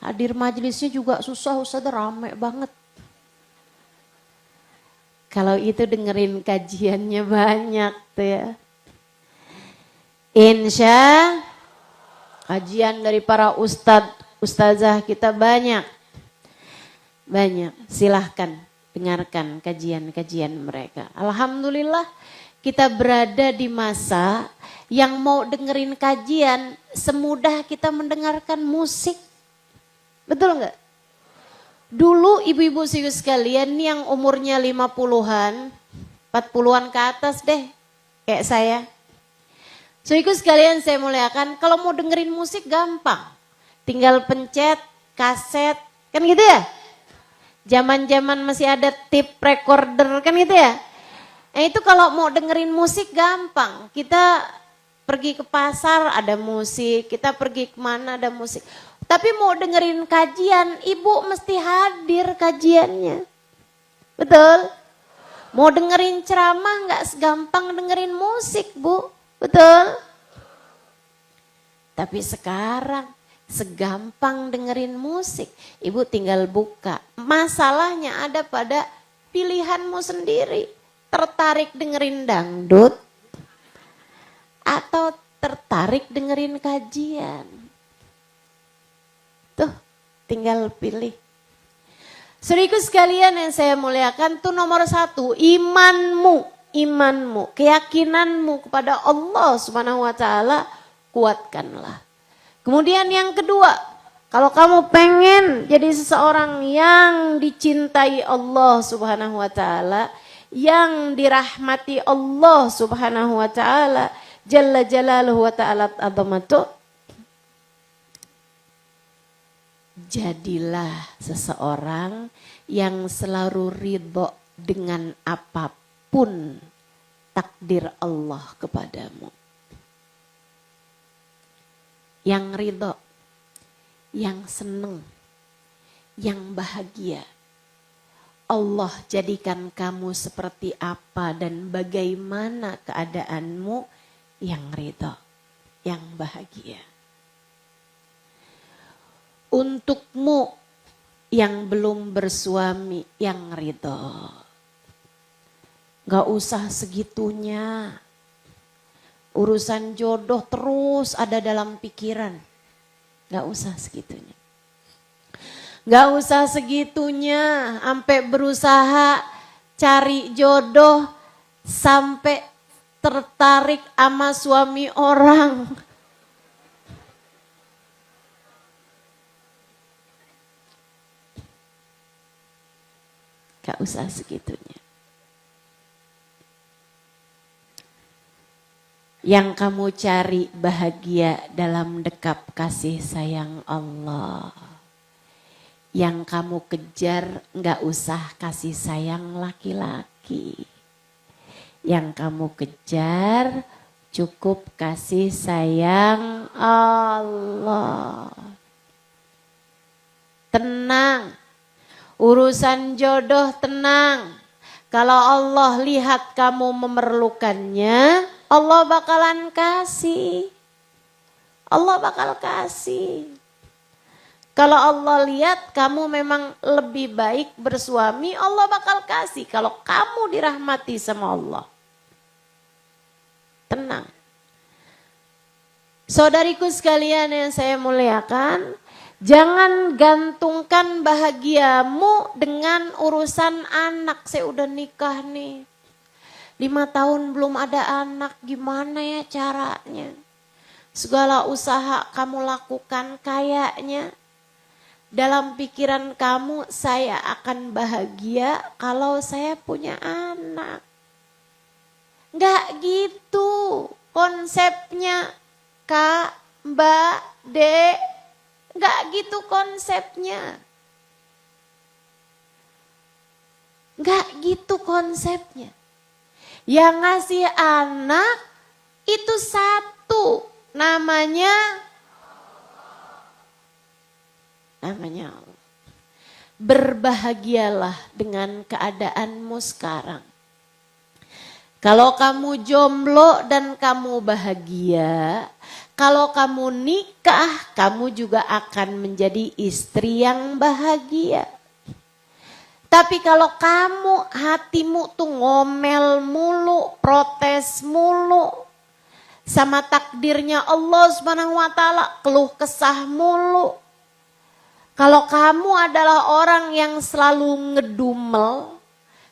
hadir majelisnya juga susah ustazah, rame banget. Kalau itu dengerin kajiannya banyak tuh ya. Insya kajian dari para ustazah kita banyak. Banyak, silahkan dengarkan kajian-kajian mereka. Alhamdulillah kita berada di masa yang mau dengerin kajian semudah kita mendengarkan musik. Betul enggak? Dulu ibu-ibu sekalian yang umurnya 50-an, 40-an ke atas deh, kayak saya. Saudaraku sekalian saya muliakan, kalau mau dengerin musik gampang. Tinggal pencet, kaset, kan gitu ya? Zaman-zaman masih ada tape recorder, kan gitu ya? Nah itu kalau mau dengerin musik gampang. Kita pergi ke pasar ada musik, kita pergi kemana ada musik. Tapi mau dengerin kajian, ibu mesti hadir kajiannya. Betul? Mau dengerin ceramah nggak segampang dengerin musik, Bu. Betul? Tapi sekarang segampang dengerin musik. Ibu tinggal buka. Masalahnya ada pada pilihanmu sendiri. Tertarik dengerin dangdut atau tertarik dengerin kajian. Tuh, tinggal pilih. Saudaraku sekalian yang saya muliakan, tuh nomor 1, imanmu, keyakinanmu kepada Allah Subhanahu wa taala kuatkanlah. Kemudian yang kedua, kalau kamu pengen jadi seseorang yang dicintai Allah Subhanahu wa taala, yang dirahmati Allah Subhanahu wa taala, jalla jalaluhu wa ta'ala azamatu, jadilah seseorang yang selalu ridho dengan apapun takdir Allah kepadamu. Yang ridho, yang seneng, yang bahagia. Allah jadikan kamu seperti apa dan bagaimana keadaanmu, yang ridho, yang bahagia. Untukmu yang belum bersuami, yang ridho. Gak usah segitunya. Urusan jodoh terus ada dalam pikiran. Gak usah segitunya. Gak usah segitunya sampai berusaha cari jodoh sampai tertarik sama suami orang. Gak usah segitunya. Yang kamu cari bahagia dalam dekap kasih sayang Allah. Yang kamu kejar gak usah kasih sayang laki-laki. Yang kamu kejar cukup kasih sayang Allah. Tenang. Urusan jodoh tenang. Kalau Allah lihat kamu memerlukannya, Allah bakalan kasih. Allah bakal kasih. Kalau Allah lihat kamu memang lebih baik bersuami, Allah bakal kasih. Kalau kamu dirahmati sama Allah. Tenang. Saudariku sekalian yang saya muliakan, jangan gantungkan bahagiamu dengan urusan anak. Saya udah nikah nih. 5 tahun belum ada anak, gimana ya caranya? Segala usaha kamu lakukan kayaknya. Dalam pikiran kamu, saya akan bahagia kalau saya punya anak. Nggak gitu konsepnya, Kak, Mbak, Dek. Nggak gitu konsepnya. Nggak gitu konsepnya. Yang ngasih anak itu satu, namanya Allah. Berbahagialah dengan keadaanmu sekarang. Kalau kamu jomblo dan kamu bahagia, kalau kamu nikah, kamu juga akan menjadi istri yang bahagia. Tapi kalau kamu hatimu tuh ngomel mulu, protes mulu, sama takdirnya Allah Subhanahu wa taala, keluh kesah mulu. Kalau kamu adalah orang yang selalu ngedumel,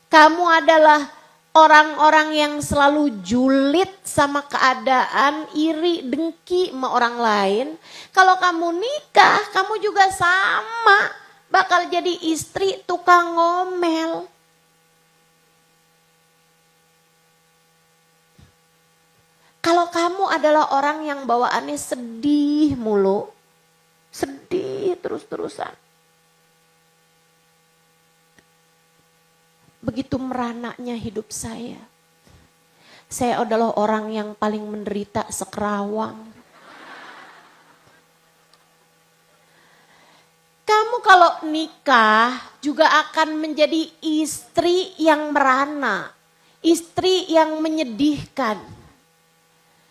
kamu adalah orang-orang yang selalu julid sama keadaan, iri, dengki sama orang lain. Kalau kamu nikah, kamu juga sama, bakal jadi istri tukang ngomel. Kalau kamu adalah orang yang bawaannya sedih mulu, sedih terus-terusan. Begitu meranaknya hidup saya. Saya adalah orang yang paling menderita sekerawang. Kamu kalau nikah juga akan menjadi istri yang merana, istri yang menyedihkan.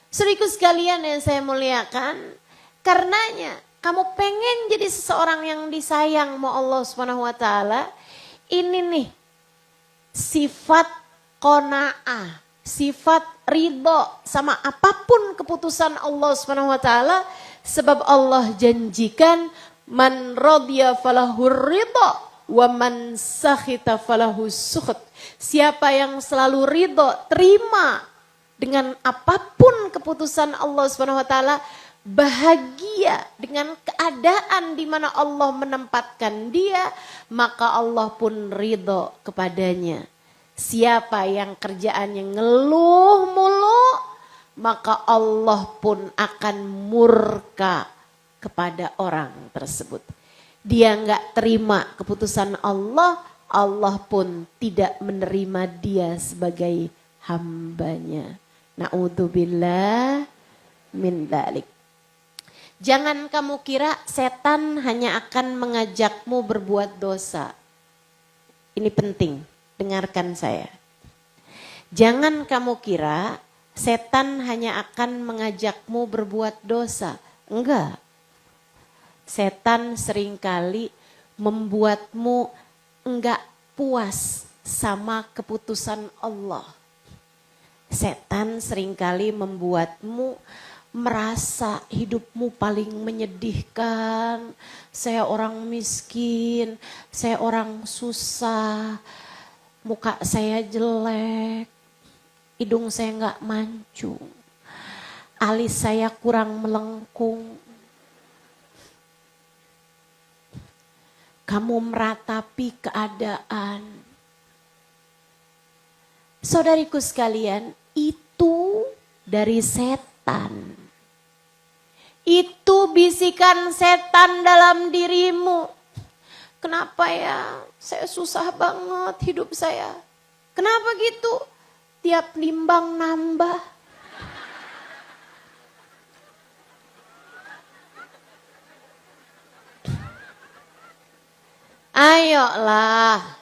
Saudaraku sekalian yang saya muliakan, karenanya kamu pengen jadi seseorang yang disayang sama Allah Subhanahu wa taala, ini nih sifat qanaah, sifat ridho sama apapun keputusan Allah Subhanahu wa taala, sebab Allah janjikan man radhiya falahu ridho wa man sakhita falahu sukhut. Siapa yang selalu ridho, terima dengan apapun keputusan Allah Subhanahu wa taala, bahagia dengan keadaan di mana Allah menempatkan dia, maka Allah pun ridho kepadanya. Siapa yang kerjaannya ngeluh mulu, maka Allah pun akan murka kepada orang tersebut. Dia nggak terima keputusan Allah, Allah pun tidak menerima dia sebagai hambanya. Na'udzubillah min dzalik. Jangan kamu kira setan hanya akan mengajakmu berbuat dosa. Ini penting, dengarkan saya. Jangan kamu kira setan hanya akan mengajakmu berbuat dosa. Enggak. Setan seringkali membuatmu enggak puas sama keputusan Allah. Setan seringkali membuatmu merasa hidupmu paling menyedihkan. Saya orang miskin, saya orang susah, muka saya jelek, hidung saya nggak mancung, alis saya kurang melengkung. Kamu meratapi keadaan. Saudariku sekalian, itu dari setan. Itu bisikan setan dalam dirimu. Kenapa ya? Saya susah banget hidup saya. Kenapa gitu? Tiap nimbang nambah. Ayolah.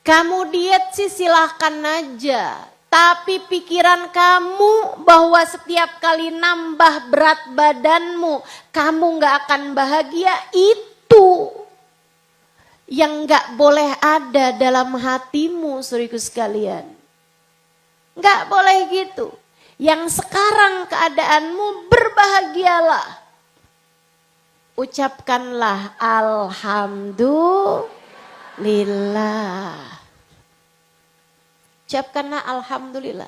Kamu diet sih silahkan aja. Tapi pikiran kamu bahwa setiap kali nambah berat badanmu, kamu gak akan bahagia, itu yang gak boleh ada dalam hatimu, saudaraku sekalian. Gak boleh gitu. Yang sekarang keadaanmu, berbahagialah. Ucapkanlah alhamdulillah. Ucapkanlah alhamdulillah.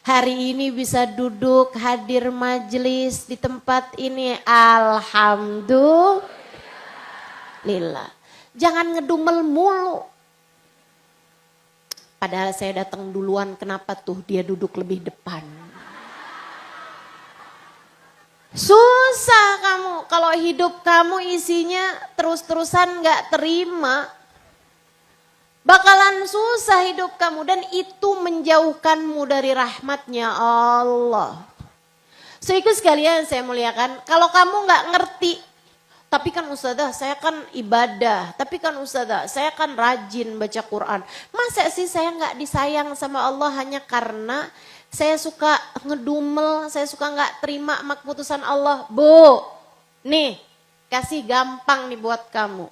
Hari ini bisa duduk hadir majelis di tempat ini, alhamdulillah. Jangan ngedumel mulu. Padahal saya datang duluan, kenapa tuh dia duduk lebih depan? Susah kamu. tahu kalau hidup kamu isinya terus-terusan gak terima, bakalan susah hidup kamu dan itu menjauhkanmu dari rahmatnya Allah. Saudaraku sekalian saya muliakan, kalau kamu gak ngerti, tapi kan ustazah saya kan ibadah, tapi kan ustazah saya kan rajin baca Quran. Masa sih saya gak disayang sama Allah hanya karena saya suka ngedumel, saya suka gak terima keputusan Allah. Bu, nih kasih gampang nih buat kamu.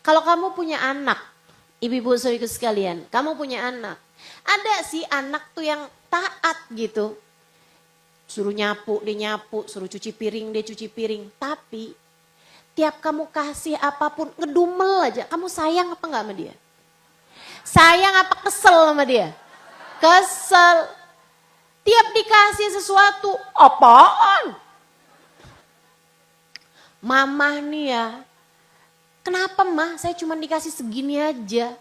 Kalau kamu punya anak, ibu-ibu saudaraku sekalian, kamu punya anak. Ada sih anak tuh yang taat gitu. Suruh nyapu, dia nyapu, suruh cuci piring, dia cuci piring. Tapi tiap kamu kasih apapun, ngedumel aja, kamu sayang apa enggak sama dia? Sayang apa kesel sama dia? Kesel. Tiap dikasih sesuatu, apaan? Mama nih ya, kenapa mah saya cuma dikasih segini aja?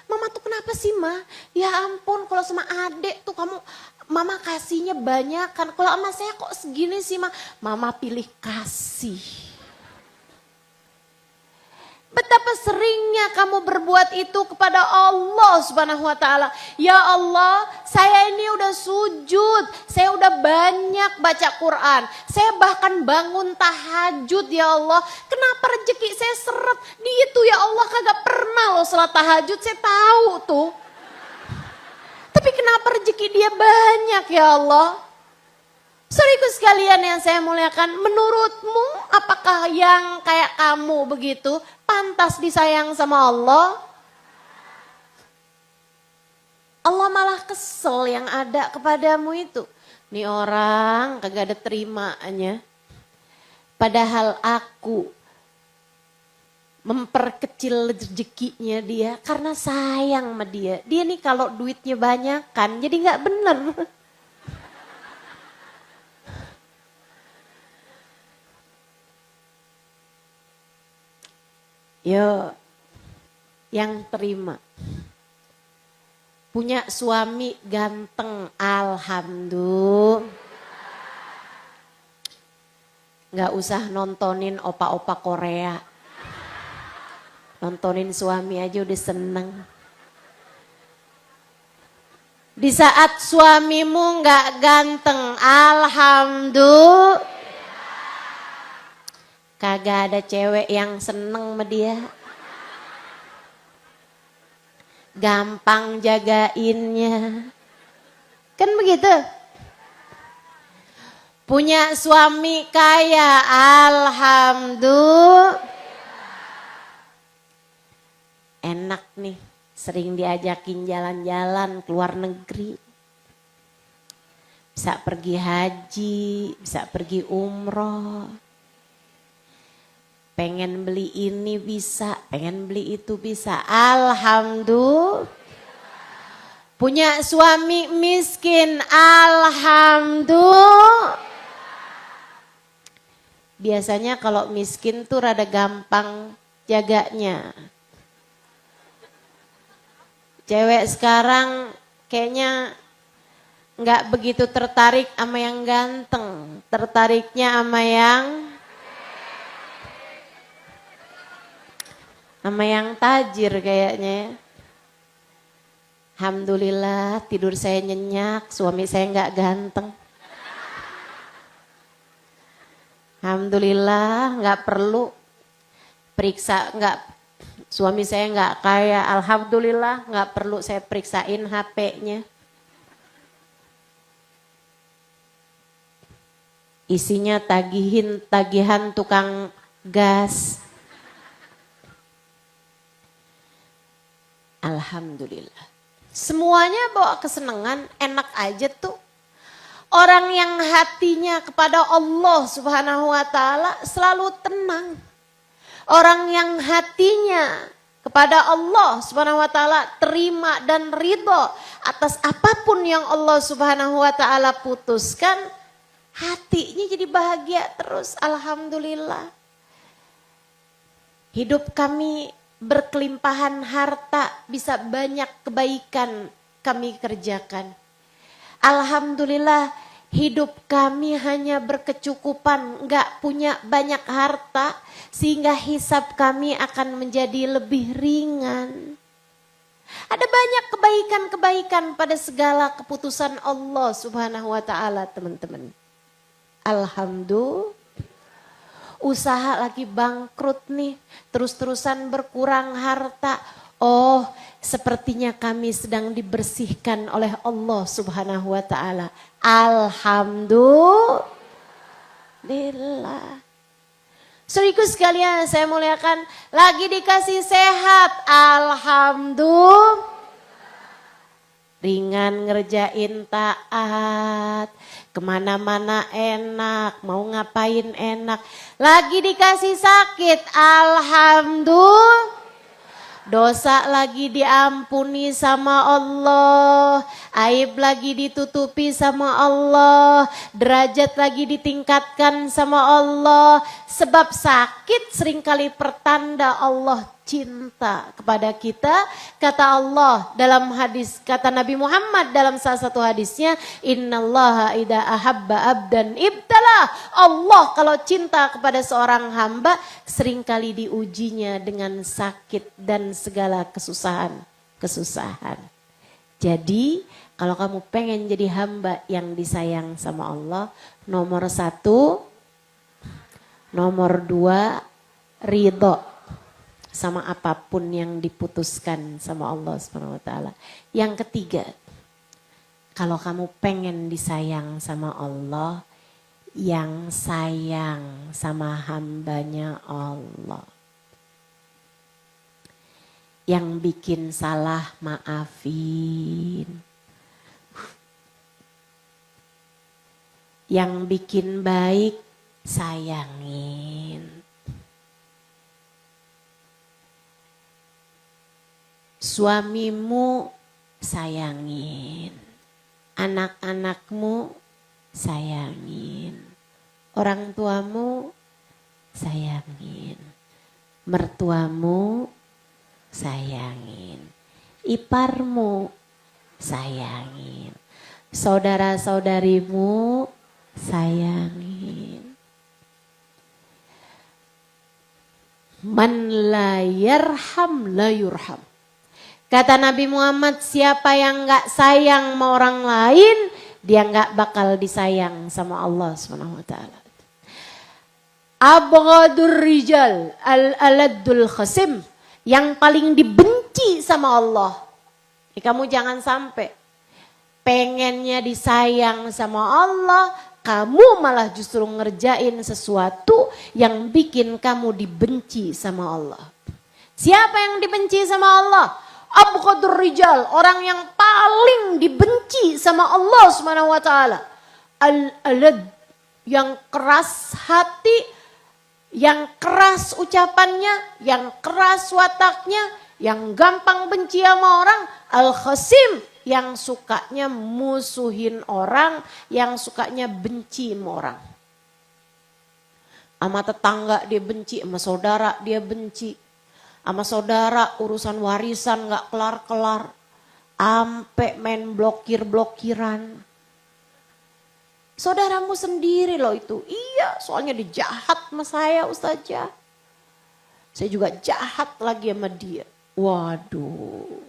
Mama tuh kenapa sih mah? Ya ampun kalau sama adek tuh kamu, mama kasihnya banyak kan. Kalau sama saya kok segini sih mah? Mama pilih kasih. Betapa seringnya kamu berbuat itu kepada Allah Subhanahu wa taala. Ya Allah, saya ini udah sujud, saya udah banyak baca Quran. Saya bahkan bangun tahajud ya Allah. Kenapa rezeki saya seret? Gitu ya Allah kagak pernah loh salat tahajud, saya tahu tuh. Tapi kenapa rezeki dia banyak ya Allah? Saudaraku sekalian yang saya muliakan, menurutmu apakah yang kayak kamu begitu pantas disayang sama Allah? Allah malah kesel yang ada kepadamu itu. Nih orang kagak ada terimanya. Padahal aku memperkecil rezekinya dia karena sayang sama dia. Dia nih kalau duitnya banyak kan jadi gak bener. Yo, yang terima. Punya suami ganteng, alhamdulillah. Gak usah nontonin opa-opa Korea. Nontonin suami aja udah seneng. Di saat suamimu gak ganteng, alhamdulillah. Kagak ada cewek yang seneng sama dia. Gampang jagainnya. Kan begitu? Punya suami kaya, alhamdulillah. Enak nih, sering diajakin jalan-jalan ke luar negeri. Bisa pergi haji, bisa pergi umroh. Pengen beli ini bisa, pengen beli itu bisa. Alhamdulillah. Punya suami miskin, alhamdulillah. Biasanya kalau miskin tuh rada gampang jaganya. Cewek sekarang kayaknya nggak begitu tertarik sama yang ganteng. Tertariknya sama yang tajir kayaknya. Alhamdulillah tidur saya nyenyak, suami saya nggak ganteng. Alhamdulillah nggak perlu periksa, suami saya nggak kaya. Alhamdulillah nggak perlu saya periksain HP-nya. Isinya tagihan tukang gas. Alhamdulillah. Semuanya bawa kesenangan, enak aja tuh. Orang yang hatinya kepada Allah Subhanahu wa taala selalu tenang. Orang yang hatinya kepada Allah Subhanahu wa taala terima dan ridho atas apapun yang Allah Subhanahu wa taala putuskan, hatinya jadi bahagia terus. Alhamdulillah. Hidup kami berkelimpahan harta, bisa banyak kebaikan kami kerjakan. Alhamdulillah hidup kami hanya berkecukupan, nggak punya banyak harta, sehingga hisab kami akan menjadi lebih ringan. Ada banyak kebaikan-kebaikan pada segala keputusan Allah Subhanahu wa taala, teman-teman. Alhamdulillah. Usaha lagi bangkrut nih, terus-terusan berkurang harta. Oh, sepertinya kami sedang dibersihkan oleh Allah Subhanahu wa taala. Alhamdulillah. Saudaraku sekalian, saya muliakan, lagi dikasih sehat, alhamdulillah. Ringan ngerjain taat, kemana-mana enak, mau ngapain enak. Lagi dikasih sakit, alhamdulillah. Dosa lagi diampuni sama Allah, aib lagi ditutupi sama Allah, derajat lagi ditingkatkan sama Allah. Sebab sakit seringkali pertanda Allah cinta kepada kita. Kata Allah dalam hadis, kata Nabi Muhammad dalam salah satu hadisnya, innallaha idza ahabba abdan ibtala. Allah kalau cinta kepada seorang hamba seringkali diujinya dengan sakit dan segala kesusahan. Jadi kalau kamu pengen jadi hamba yang disayang sama Allah, nomor 1, nomor 2, ridho sama apapun yang diputuskan sama Allah Subhanahu wa taala. Yang ketiga, kalau kamu pengen disayang sama Allah, yang sayang sama hambanya Allah. Yang bikin salah maafin. Yang bikin baik sayangin. Suamimu sayangin, anak-anakmu sayangin, orang tuamu sayangin, mertuamu sayangin, iparmu sayangin, saudara-saudarimu sayangin. Man la yarham la yurham. Kata Nabi Muhammad, siapa yang gak sayang sama orang lain, dia gak bakal disayang sama Allah Subhanahu wa taala. Abghadur rijal al-aladul khasim, yang paling dibenci sama Allah. Kamu jangan sampai pengennya disayang sama Allah, kamu malah justru ngerjain sesuatu yang bikin kamu dibenci sama Allah. Siapa yang dibenci sama Allah? Abghadur rijal, orang yang paling dibenci sama Allah Subhanahu wa taala. Al-alad, yang keras hati, yang keras ucapannya, yang keras wataknya, yang gampang benci sama orang. Al-khasim, yang sukanya musuhin orang, yang sukanya benci sama orang. Sama tetangga dia benci, sama saudara dia benci. Sama saudara urusan warisan gak kelar-kelar. Ampe main blokir-blokiran. Saudaramu sendiri loh itu. Iya, soalnya dia jahat sama saya Ustazah. Saya juga jahat lagi sama dia. Waduh.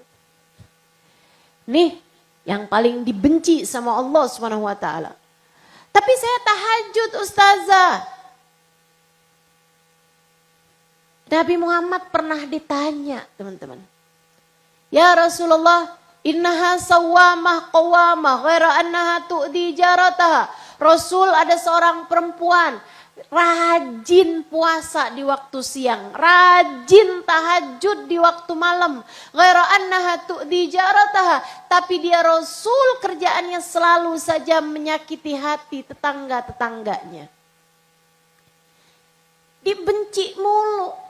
Nih yang paling dibenci sama Allah Subhanahu wa taala. Tapi saya tahajud Ustazah. Nabi Muhammad pernah ditanya, teman-teman. Ya Rasulullah, innaha sawamah qawamah ghaira annaha tu'di jarataha. Rasul, ada seorang perempuan rajin puasa di waktu siang, rajin tahajud di waktu malam. Ghaira annaha tu'di jarataha, tapi dia Rasul kerjaannya selalu saja menyakiti hati tetangga-tetangganya. Dibenci mulu.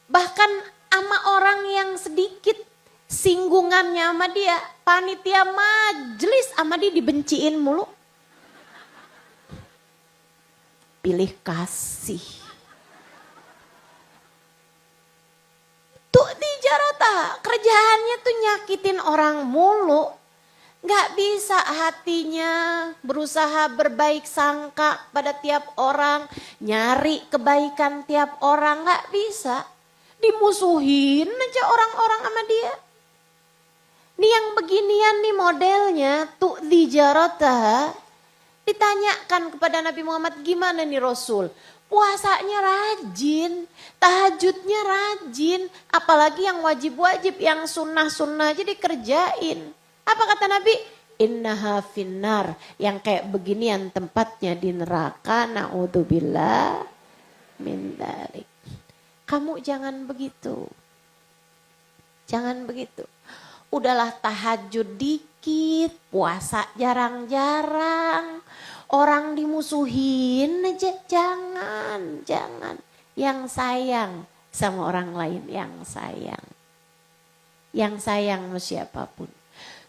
Bahkan sama orang yang sedikit singgungannya sama dia, panitia majelis sama dia dibenciin mulu. Pilih kasih. Tuh di jarota, kerjaannya tuh nyakitin orang mulu. Nggak bisa hatinya berusaha berbaik sangka pada tiap orang, nyari kebaikan tiap orang, nggak bisa. Dimusuhin aja orang-orang sama dia. Nih yang beginian nih modelnya, tu'dhi jarataha. Ditanyakan kepada Nabi Muhammad, gimana nih Rasul? Puasanya rajin, tahajudnya rajin, apalagi yang wajib-wajib, yang sunnah-sunnah aja dikerjain. Apa kata Nabi? Innaha finnar, yang kayak beginian tempatnya di neraka, na'udzubillah min dzalik. Kamu jangan begitu. Jangan begitu. Udahlah tahajud dikit, puasa jarang-jarang. Orang dimusuhin aja, jangan. Yang sayang sama orang lain, yang sayang. Yang sayang sama siapapun.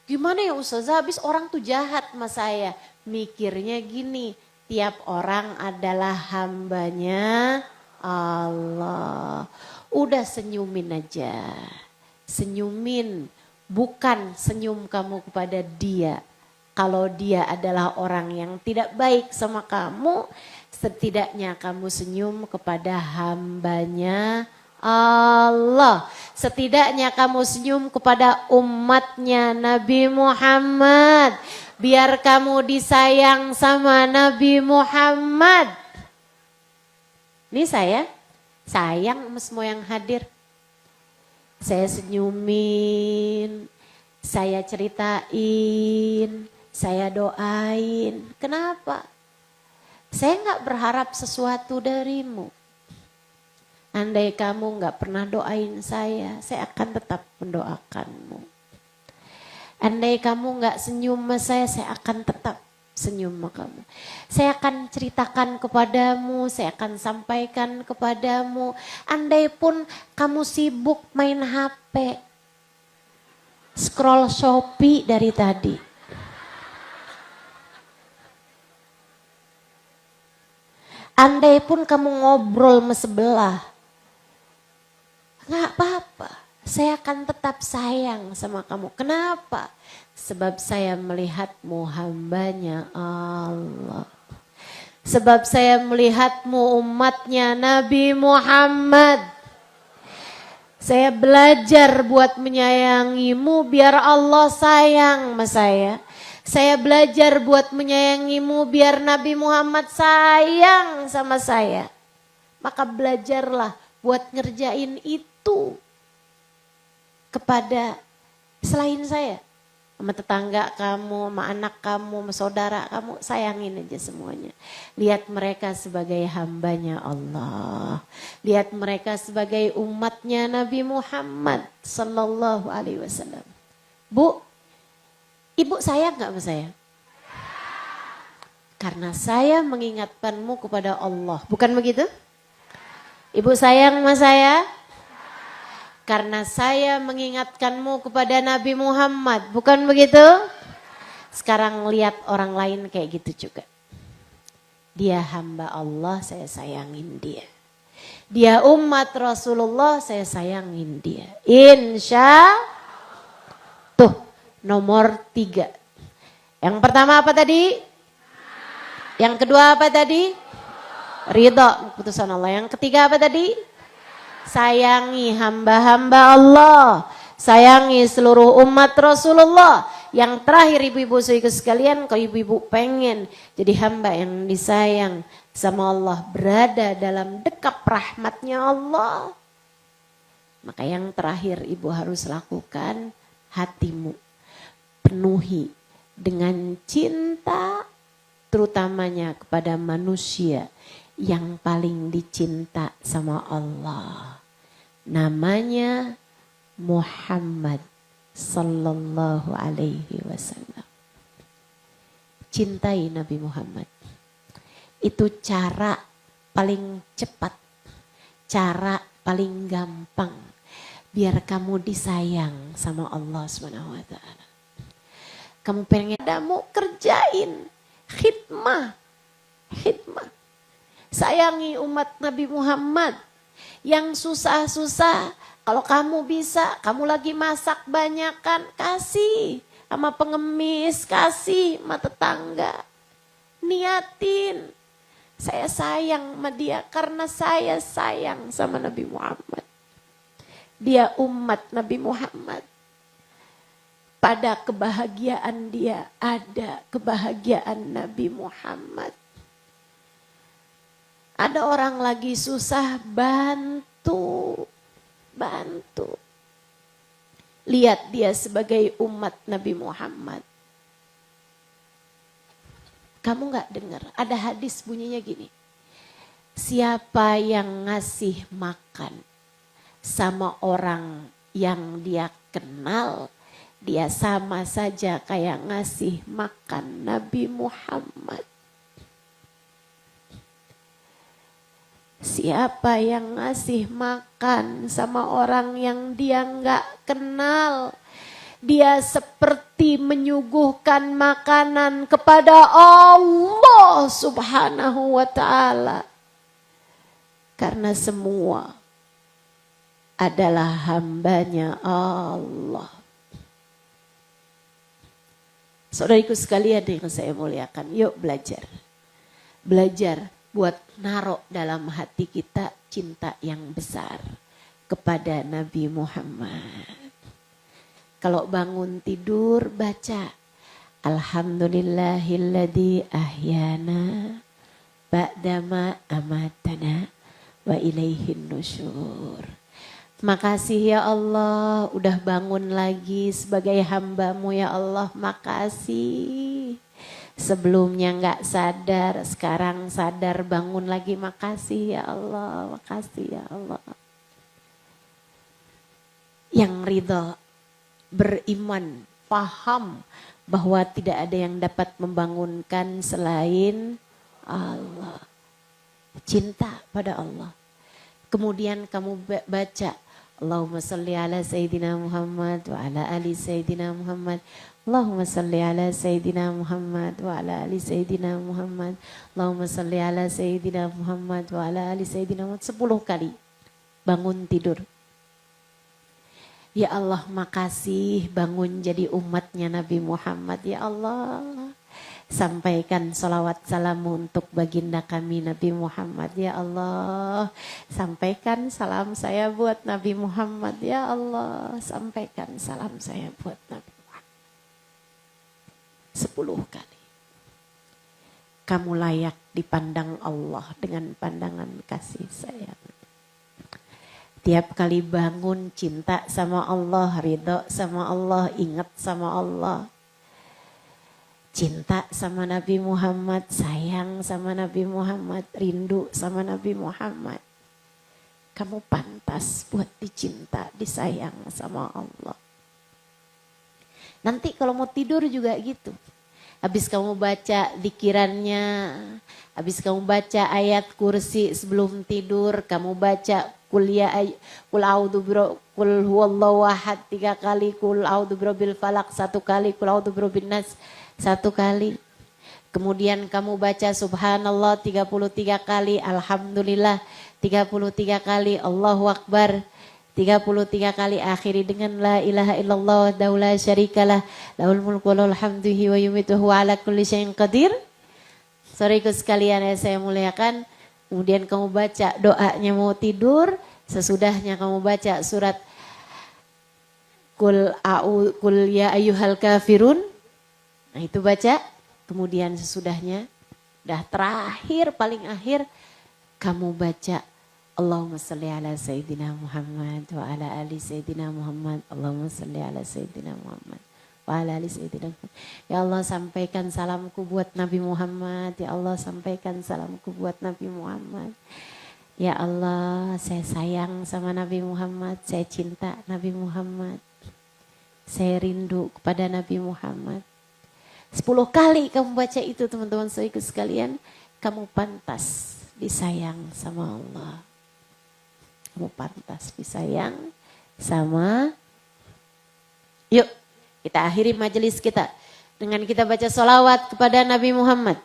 Gimana ya Ustazah, habis orang tuh jahat sama saya. Mikirnya gini, tiap orang adalah hambanya Allah. Udah senyumin aja. Senyumin, bukan senyum kamu kepada dia. Kalau dia adalah orang yang tidak baik sama kamu, setidaknya kamu senyum kepada hambanya Allah. Setidaknya kamu senyum kepada umatnya Nabi Muhammad. Biar kamu disayang sama Nabi Muhammad. Ini saya sayang sama semua yang hadir. Saya senyumin, saya ceritain, saya doain. Kenapa? Saya gak berharap sesuatu darimu. Andai kamu gak pernah doain saya akan tetap mendoakanmu. Andai kamu gak senyum sama saya akan tetap senyum sama kamu. Saya akan ceritakan kepadamu, saya akan sampaikan kepadamu. Andai pun kamu sibuk main HP, scroll Shopee dari tadi. Andai pun kamu ngobrol sama sebelah, nggak apa-apa, saya akan tetap sayang sama kamu. Kenapa? Sebab saya melihatmu hambanya Allah. Sebab saya melihatmu umatnya Nabi Muhammad. Saya belajar buat menyayangimu biar Allah sayang sama saya. Saya belajar buat menyayangimu biar Nabi Muhammad sayang sama saya. Maka belajarlah buat ngerjain itu kepada selain saya. Sama tetangga kamu, sama anak kamu, sama saudara kamu, sayangin aja semuanya. Lihat mereka sebagai hambanya Allah. Lihat mereka sebagai umatnya Nabi Muhammad sallallahu alaihi wasallam. Bu, ibu sayang gak sama saya? Karena saya mengingatkanmu kepada Allah. Bukan begitu? Ibu sayang sama saya? Karena saya mengingatkanmu kepada Nabi Muhammad. Bukan begitu? Sekarang lihat orang lain kayak gitu juga. Dia hamba Allah, saya sayangin dia. Dia umat Rasulullah, saya sayangin dia. Insya tuh nomor 3. Yang pertama apa tadi? Yang kedua apa tadi? Ridha keputusan Allah. Yang ketiga apa tadi? Sayangi hamba-hamba Allah. Sayangi seluruh umat Rasulullah. Yang terakhir ibu-ibu sekalian, kalau ibu-ibu pengen jadi hamba yang disayang sama Allah, berada dalam dekap rahmatnya Allah, maka yang terakhir ibu harus lakukan, hatimu penuhi dengan cinta, terutamanya kepada manusia yang paling dicinta sama Allah. Namanya Muhammad sallallahu alaihi wasallam. Cintai Nabi Muhammad. Itu cara paling cepat, cara paling gampang biar kamu disayang sama Allah Subhanahu wa taala. Kamu pengen kamu kerjain khidmah. Sayangi umat Nabi Muhammad. Yang susah-susah, kalau kamu bisa, kamu lagi masak banyakan, kasih. sama pengemis, kasih sama tetangga. Niatin, saya sayang sama dia karena saya sayang sama Nabi Muhammad. Dia umat Nabi Muhammad. Pada kebahagiaan dia ada kebahagiaan Nabi Muhammad. Ada orang lagi susah, bantu. Lihat dia sebagai umat Nabi Muhammad. Kamu gak dengar, ada hadis bunyinya gini. Siapa yang ngasih makan sama orang yang dia kenal, dia sama saja kayak ngasih makan Nabi Muhammad. Siapa yang ngasih makan sama orang yang dia nggak kenal, dia seperti menyuguhkan makanan kepada Allah Subhanahu wa ta'ala. Karena semua adalah hambanya Allah. Saudariku sekalian yang saya muliakan, yuk belajar. Belajar buat naruh dalam hati kita cinta yang besar kepada Nabi Muhammad. Kalau bangun tidur baca Alhamdulillahilladzi ahyana ba'dama amatana wa ilaihin nusyur. Makasih ya Allah udah bangun lagi sebagai hambamu ya Allah, makasih. Sebelumnya nggak sadar, sekarang sadar bangun lagi, makasih ya Allah, makasih ya Allah. Yang ridha, beriman, paham bahwa tidak ada yang dapat membangunkan selain Allah. Cinta pada Allah. Kemudian kamu baca Allahumma salli ala Sayyidina Muhammad wa ala ali Sayyidina Muhammad. Allahumma salli ala Sayyidina Muhammad wa ala ali Sayyidina Muhammad. Allahumma salli ala Sayyidina Muhammad wa ala ali Sayyidina Muhammad. 10 kali bangun tidur. Ya Allah, makasih bangun jadi umatnya Nabi Muhammad. Ya Allah, sampaikan salawat salammu untuk baginda kami Nabi Muhammad. Ya Allah, sampaikan salam saya buat Nabi Muhammad. Ya Allah, sampaikan salam saya buat Nabi Muhammad. 10 kali. Kamu layak dipandang Allah dengan pandangan kasih sayang. Tiap kali bangun cinta sama Allah, ridho sama Allah, ingat sama Allah. Cinta sama Nabi Muhammad, sayang sama Nabi Muhammad, rindu sama Nabi Muhammad. Kamu pantas buat dicinta, disayang sama Allah. Nanti kalau mau tidur juga gitu. Habis kamu baca zikirannya, habis kamu baca ayat kursi sebelum tidur, kamu baca kul huwallahu ahad 3 kali, kul a'udzu birabbil falaq 1 kali, kul a'udzu birabbin nas 1 kali. Kemudian kamu baca subhanallah 33 kali, alhamdulillah 33 kali, Allahu akbar 33 kali, akhiri dengan la ilaha illallah wahdahu la syarikalah lahul mulku wa lahul hamdu wa yumitu wa ala kulli syai'in qadir. Saudaraku sekalian yang saya muliakan, kemudian kamu baca doanya mau tidur, sesudahnya kamu baca surat kul ya ayyuhal kafirun. Nah itu baca, kemudian sesudahnya, dah terakhir paling akhir kamu baca Allahumma salli ala Sayyidina Muhammad wa ala ali Sayyidina Muhammad. Allahumma salli ala Sayyidina Muhammad wa ala ali Sayyidina Muhammad. Ya Allah, sampaikan salamku buat Nabi Muhammad. Ya Allah, sampaikan salamku buat Nabi Muhammad. Ya Allah, saya sayang sama Nabi Muhammad, saya cinta Nabi Muhammad. Saya rindu kepada Nabi Muhammad. 10 kali kamu baca itu teman-teman saudaraku sekalian, kamu pantas disayang sama Allah. Kamu pantas disayang sama. Yuk kita akhiri majelis kita dengan kita baca sholawat kepada Nabi Muhammad.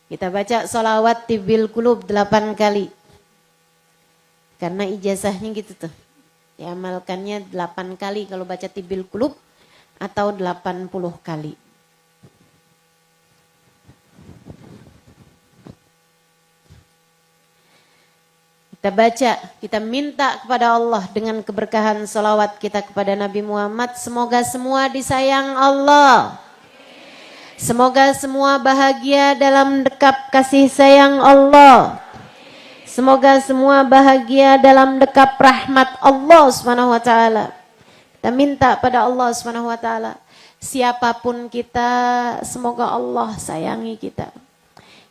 Kita baca sholawat tibil kulub 8 kali. Karena ijazahnya gitu tuh. Diamalkannya 8 kali kalau baca Tibil Qulub atau 80 kali. Kita baca, kita minta kepada Allah dengan keberkahan salawat kita kepada Nabi Muhammad. Semoga semua disayang Allah. Semoga semua bahagia dalam dekap kasih sayang Allah. Semoga semua bahagia dalam dekap rahmat Allah Subhanahu wa taala. Kita minta pada Allah Subhanahu wa taala, siapapun kita, semoga Allah sayangi kita.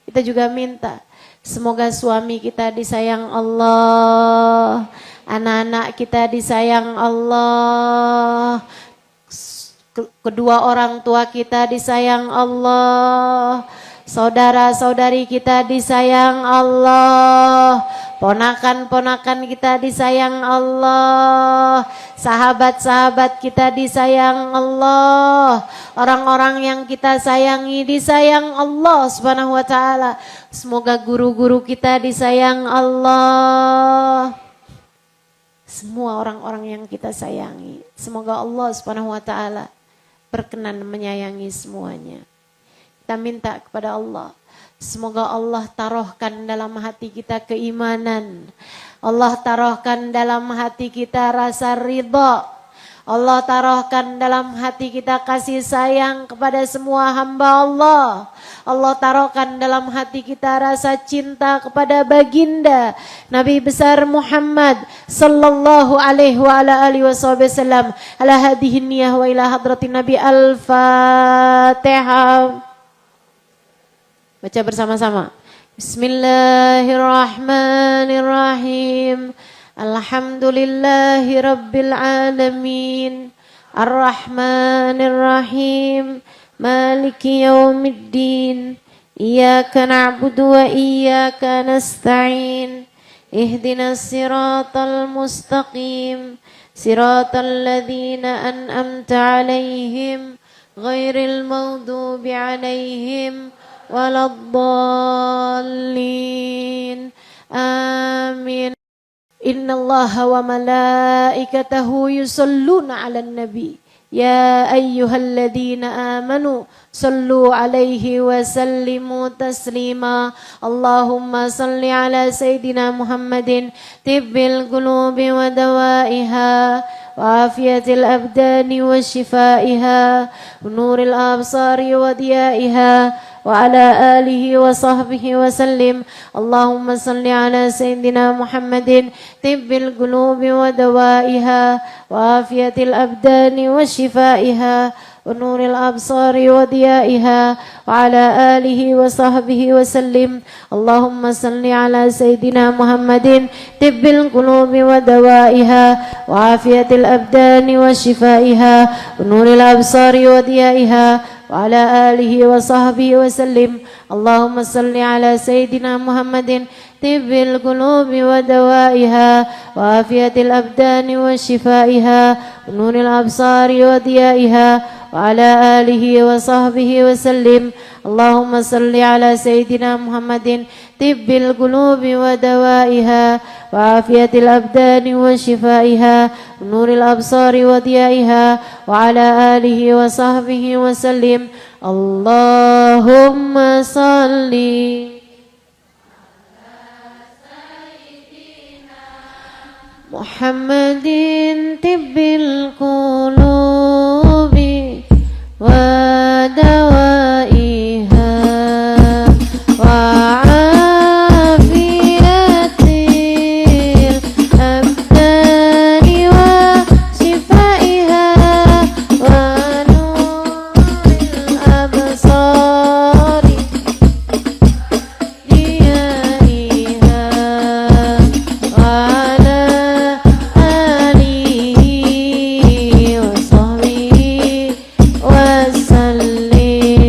Kita juga minta semoga suami kita disayang Allah, anak-anak kita disayang Allah, kedua orang tua kita disayang Allah, saudara-saudari kita disayang Allah, ponakan-ponakan kita disayang Allah, sahabat-sahabat kita disayang Allah, orang-orang yang kita sayangi disayang Allah Subhanahu wa taala. Semoga guru-guru kita disayang Allah. Semua orang-orang yang kita sayangi, semoga Allah Subhanahu wa taala berkenan menyayangi semuanya. Kita minta kepada Allah, semoga Allah taruhkan dalam hati kita keimanan. Allah taruhkan dalam hati kita rasa ridha. Allah taruhkan dalam hati kita kasih sayang kepada semua hamba Allah. Allah taruhkan dalam hati kita rasa cinta kepada baginda Nabi besar Muhammad sallallahu alaihi wa ala alihi wasallam. Ala hadhihi niyah wa ila hadratin Nabi. Al-Fatihah. Baca bersama-sama. Bismillahirrahmanirrahim. Alhamdulillahi rabbil alamin. Ar-Rahmanir-Rahim. Maliki yaumiddin. Iyyaka na'budu wa iyyaka nasta'in. Ihdinas siratal mustaqim. Siratal ladzina an'amta 'alaihim ghairil maghdubi 'alaihim waladdallin. Amin. Innallaha wa malaikatahu yusalluna 'alan nabi. Ya ayyuhalladzina amanu sallu 'alaihi wa sallimu taslima. Allahumma salli 'ala sayyidina Muhammadin tibbil qulubi wa dawaiha wa afiyatil abdani wa shifaiha wa nuril absari wa diyaiha وعلى آله وصحبه وسلم. اللهم صل على سيدنا محمد طب القلوب ودوائها وعافية الأبدان وشفائها ونور الأبصار وضيائها وعلى آله وصحبه وسلم. اللهم صل على سيدنا محمد طب القلوب ودوائها وعافية الأبدان وشفائها ونور الأبصار وضيائها وعلى آله وصحبه وسلم. اللهم صل على سيدنا محمد طب القلوب ودوائها وعافية الأبدان وشفائها ونور الأبصار وضيائها وعلى آله وصحبه وسلم. اللهم صل على سيدنا محمد طب القلوب ودوائها وعافية الأبدان وشفائها ونور الأبصار وضيائها وعلى آله وصحبه وسلم. اللهم صل محمد طب القلوب ودوائها وعافية الأبدان وشفائها ونور الأبصار ضيائها وعلى آله وصحبه وسلم.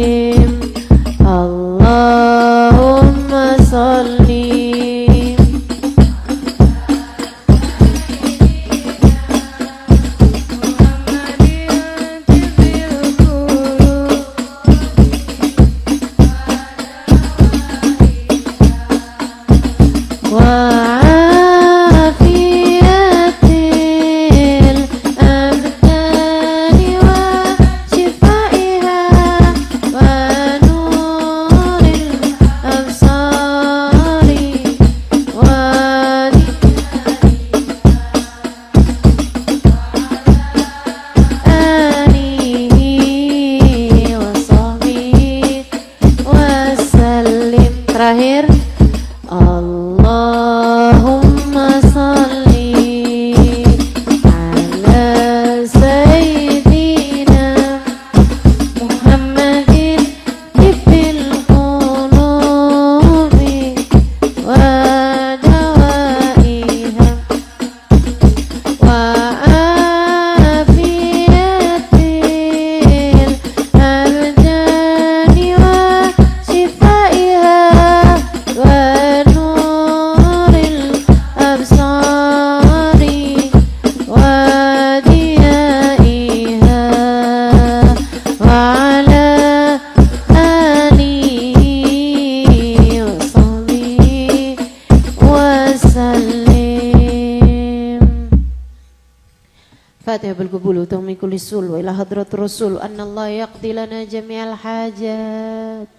Al-Fatihah bil qabul wa min kulli sul wa ila hadratur rasul anallahu yaqdi lana jami'al hajat.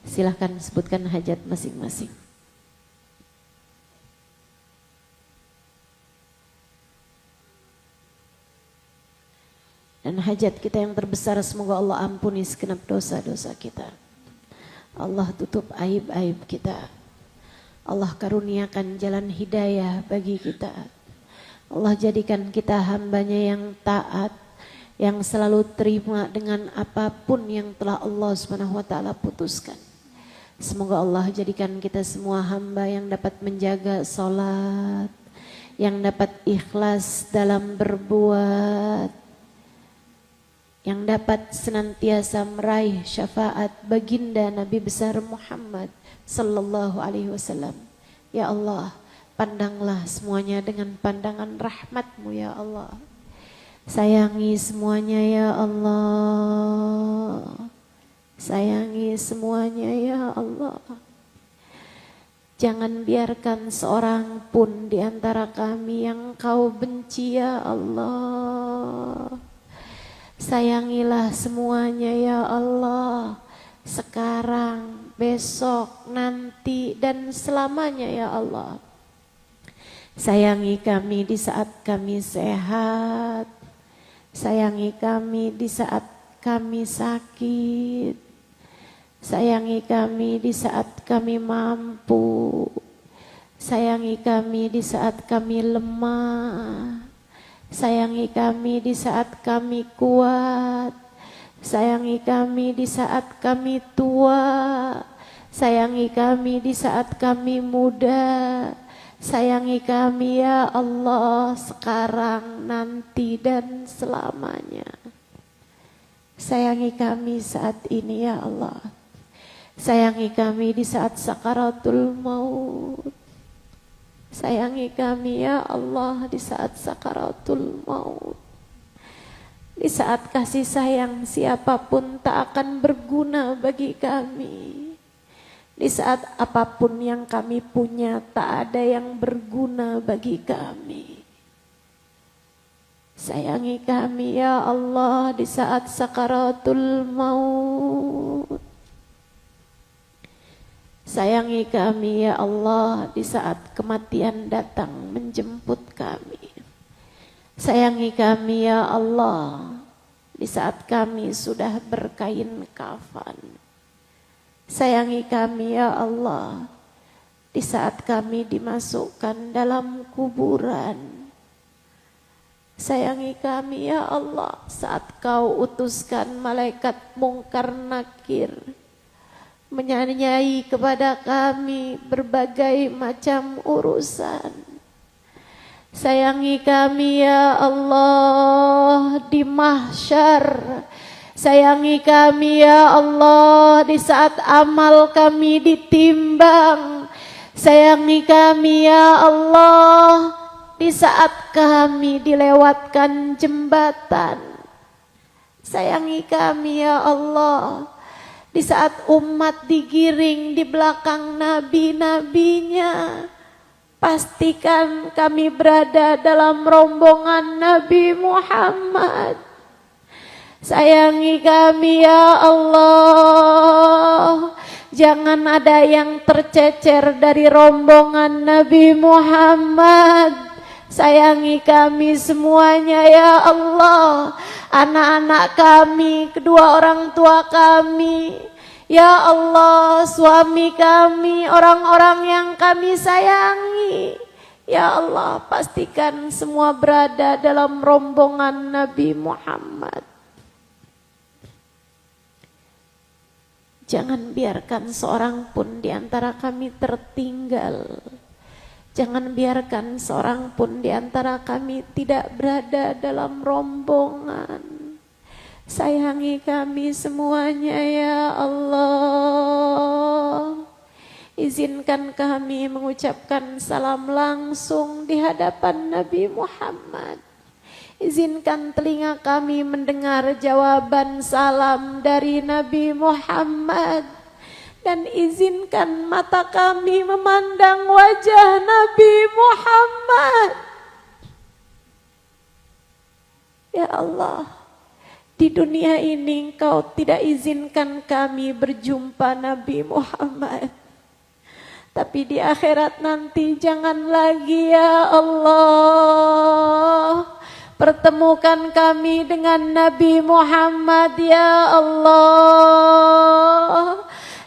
Silahkan sebutkan hajat masing-masing. Dan hajat kita yang terbesar semoga Allah ampuni segenap dosa-dosa kita. Allah tutup aib-aib kita. Allah karuniakan jalan hidayah bagi kita. Allah jadikan kita hambanya yang taat, yang selalu terima dengan apapun yang telah Allah SWT putuskan. Semoga Allah jadikan kita semua hamba yang dapat menjaga salat, yang dapat ikhlas dalam berbuat, yang dapat senantiasa meraih syafaat baginda Nabi besar Muhammad sallallahu alaihi wasallam. Ya Allah, pandanglah semuanya dengan pandangan rahmat-Mu ya Allah. Sayangi semuanya ya Allah. Sayangi semuanya ya Allah. Jangan biarkan seorang pun di antara kami yang Kau benci ya Allah. Sayangilah semuanya ya Allah. Sekarang, besok, nanti dan selamanya ya Allah. Sayangi kami di saat kami sehat. Sayangi kami di saat kami sakit. Sayangi kami di saat kami mampu. Sayangi kami di saat kami lemah. Sayangi kami di saat kami kuat. Sayangi kami di saat kami tua. Sayangi kami di saat kami muda. Sayangi kami ya Allah sekarang, nanti dan selamanya. Sayangi kami saat ini ya Allah. Sayangi kami di saat sakaratul maut. Sayangi kami ya Allah di saat sakaratul maut. Di saat kasih sayang siapapun tak akan berguna bagi kami. Di saat apapun yang kami punya tak ada yang berguna bagi kami. Sayangi kami ya Allah di saat sakaratul maut. Sayangi kami ya Allah di saat kematian datang menjemput kami. Sayangi kami ya Allah di saat kami sudah berkain kafan. Sayangi kami ya Allah di saat kami dimasukkan dalam kuburan. Sayangi kami ya Allah saat Kau utuskan malaikat mungkar nakir menyanyai kepada kami berbagai macam urusan. Sayangi kami ya Allah di mahsyar. Sayangi kami ya Allah di saat amal kami ditimbang. Sayangi kami ya Allah di saat kami dilewatkan jembatan. Sayangi kami ya Allah di saat umat digiring di belakang nabi-nabinya. Pastikan kami berada dalam rombongan Nabi Muhammad. Sayangi kami ya Allah. Jangan ada yang tercecer dari rombongan Nabi Muhammad. Sayangi kami semuanya ya Allah. Anak-anak kami, kedua orang tua kami, ya Allah, suami kami, orang-orang yang kami sayangi. Ya Allah, pastikan semua berada dalam rombongan Nabi Muhammad. Jangan biarkan seorang pun di antara kami tertinggal. Jangan biarkan seorang pun di antara kami tidak berada dalam rombongan. Sayangi kami semuanya ya Allah. Izinkan kami mengucapkan salam langsung di hadapan Nabi Muhammad. Izinkan telinga kami mendengar jawaban salam dari Nabi Muhammad. Dan izinkan mata kami memandang wajah Nabi Muhammad. Ya Allah, di dunia ini Engkau tidak izinkan kami berjumpa Nabi Muhammad. Tapi di akhirat nanti jangan lagi ya Allah, pertemukan kami dengan Nabi Muhammad ya Allah.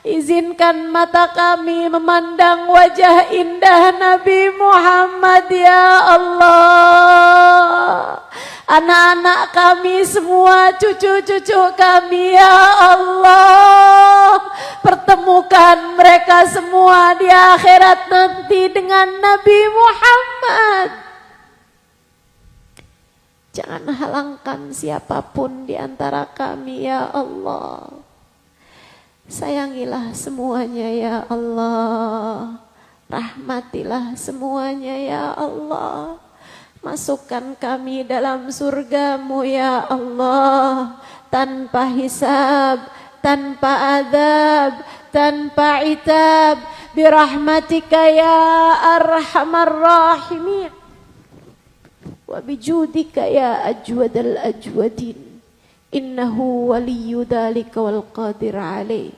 Izinkan mata kami memandang wajah indah Nabi Muhammad ya Allah. Anak-anak kami semua, cucu-cucu kami ya Allah, pertemukan mereka semua di akhirat nanti dengan Nabi Muhammad. Jangan halangkan siapapun di antara kami ya Allah. Sayangilah semuanya ya Allah. Rahmatilah semuanya ya Allah. Masukkan kami dalam surgamu ya Allah, tanpa hisab, tanpa adab, tanpa itab, birahmatika ya arhamar rahimin, wa bijudika ya ajwadal ajwadin, innahu waliyyu dhalika wal qadir alaih.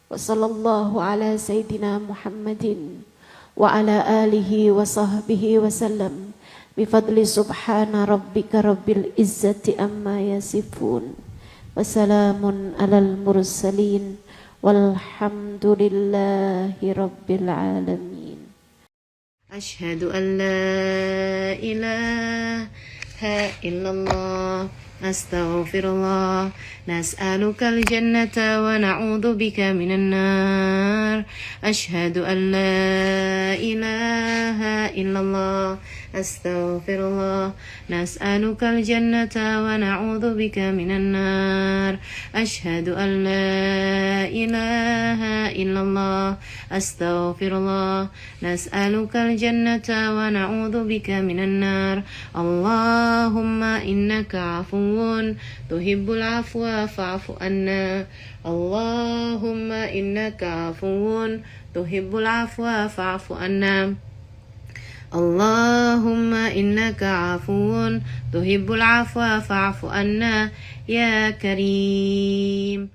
Wa sallallahu ala sayyidina Muhammadin wa ala alihi wa sahbihi wa sallam bifadli subhana rabbika rabbil izzati amma yasifun wa salamun alal mursalin walhamdulillahi rabbil alamin. Ashhadu an la ilaha illallah astaghfirullah nas'alukal jannata wa na'udzu bika minan nar. Ashhadu an la ilaha illallah astaghfirullah nas'alukal jannata wa na'udzu bika minan nar. Ashhadu an la ilaha illallah astaghfirullah nas'alukal jannata wa na'udzu bika minan nar. Allahumma innaka afuwun tuhibbul afwa fa'fu anna. Allahumma innaka afuwun tuhibbul afwa fa'fu anna. Allahumma innaka afuwun tuhibbul afwa fa'fu anna ya karim.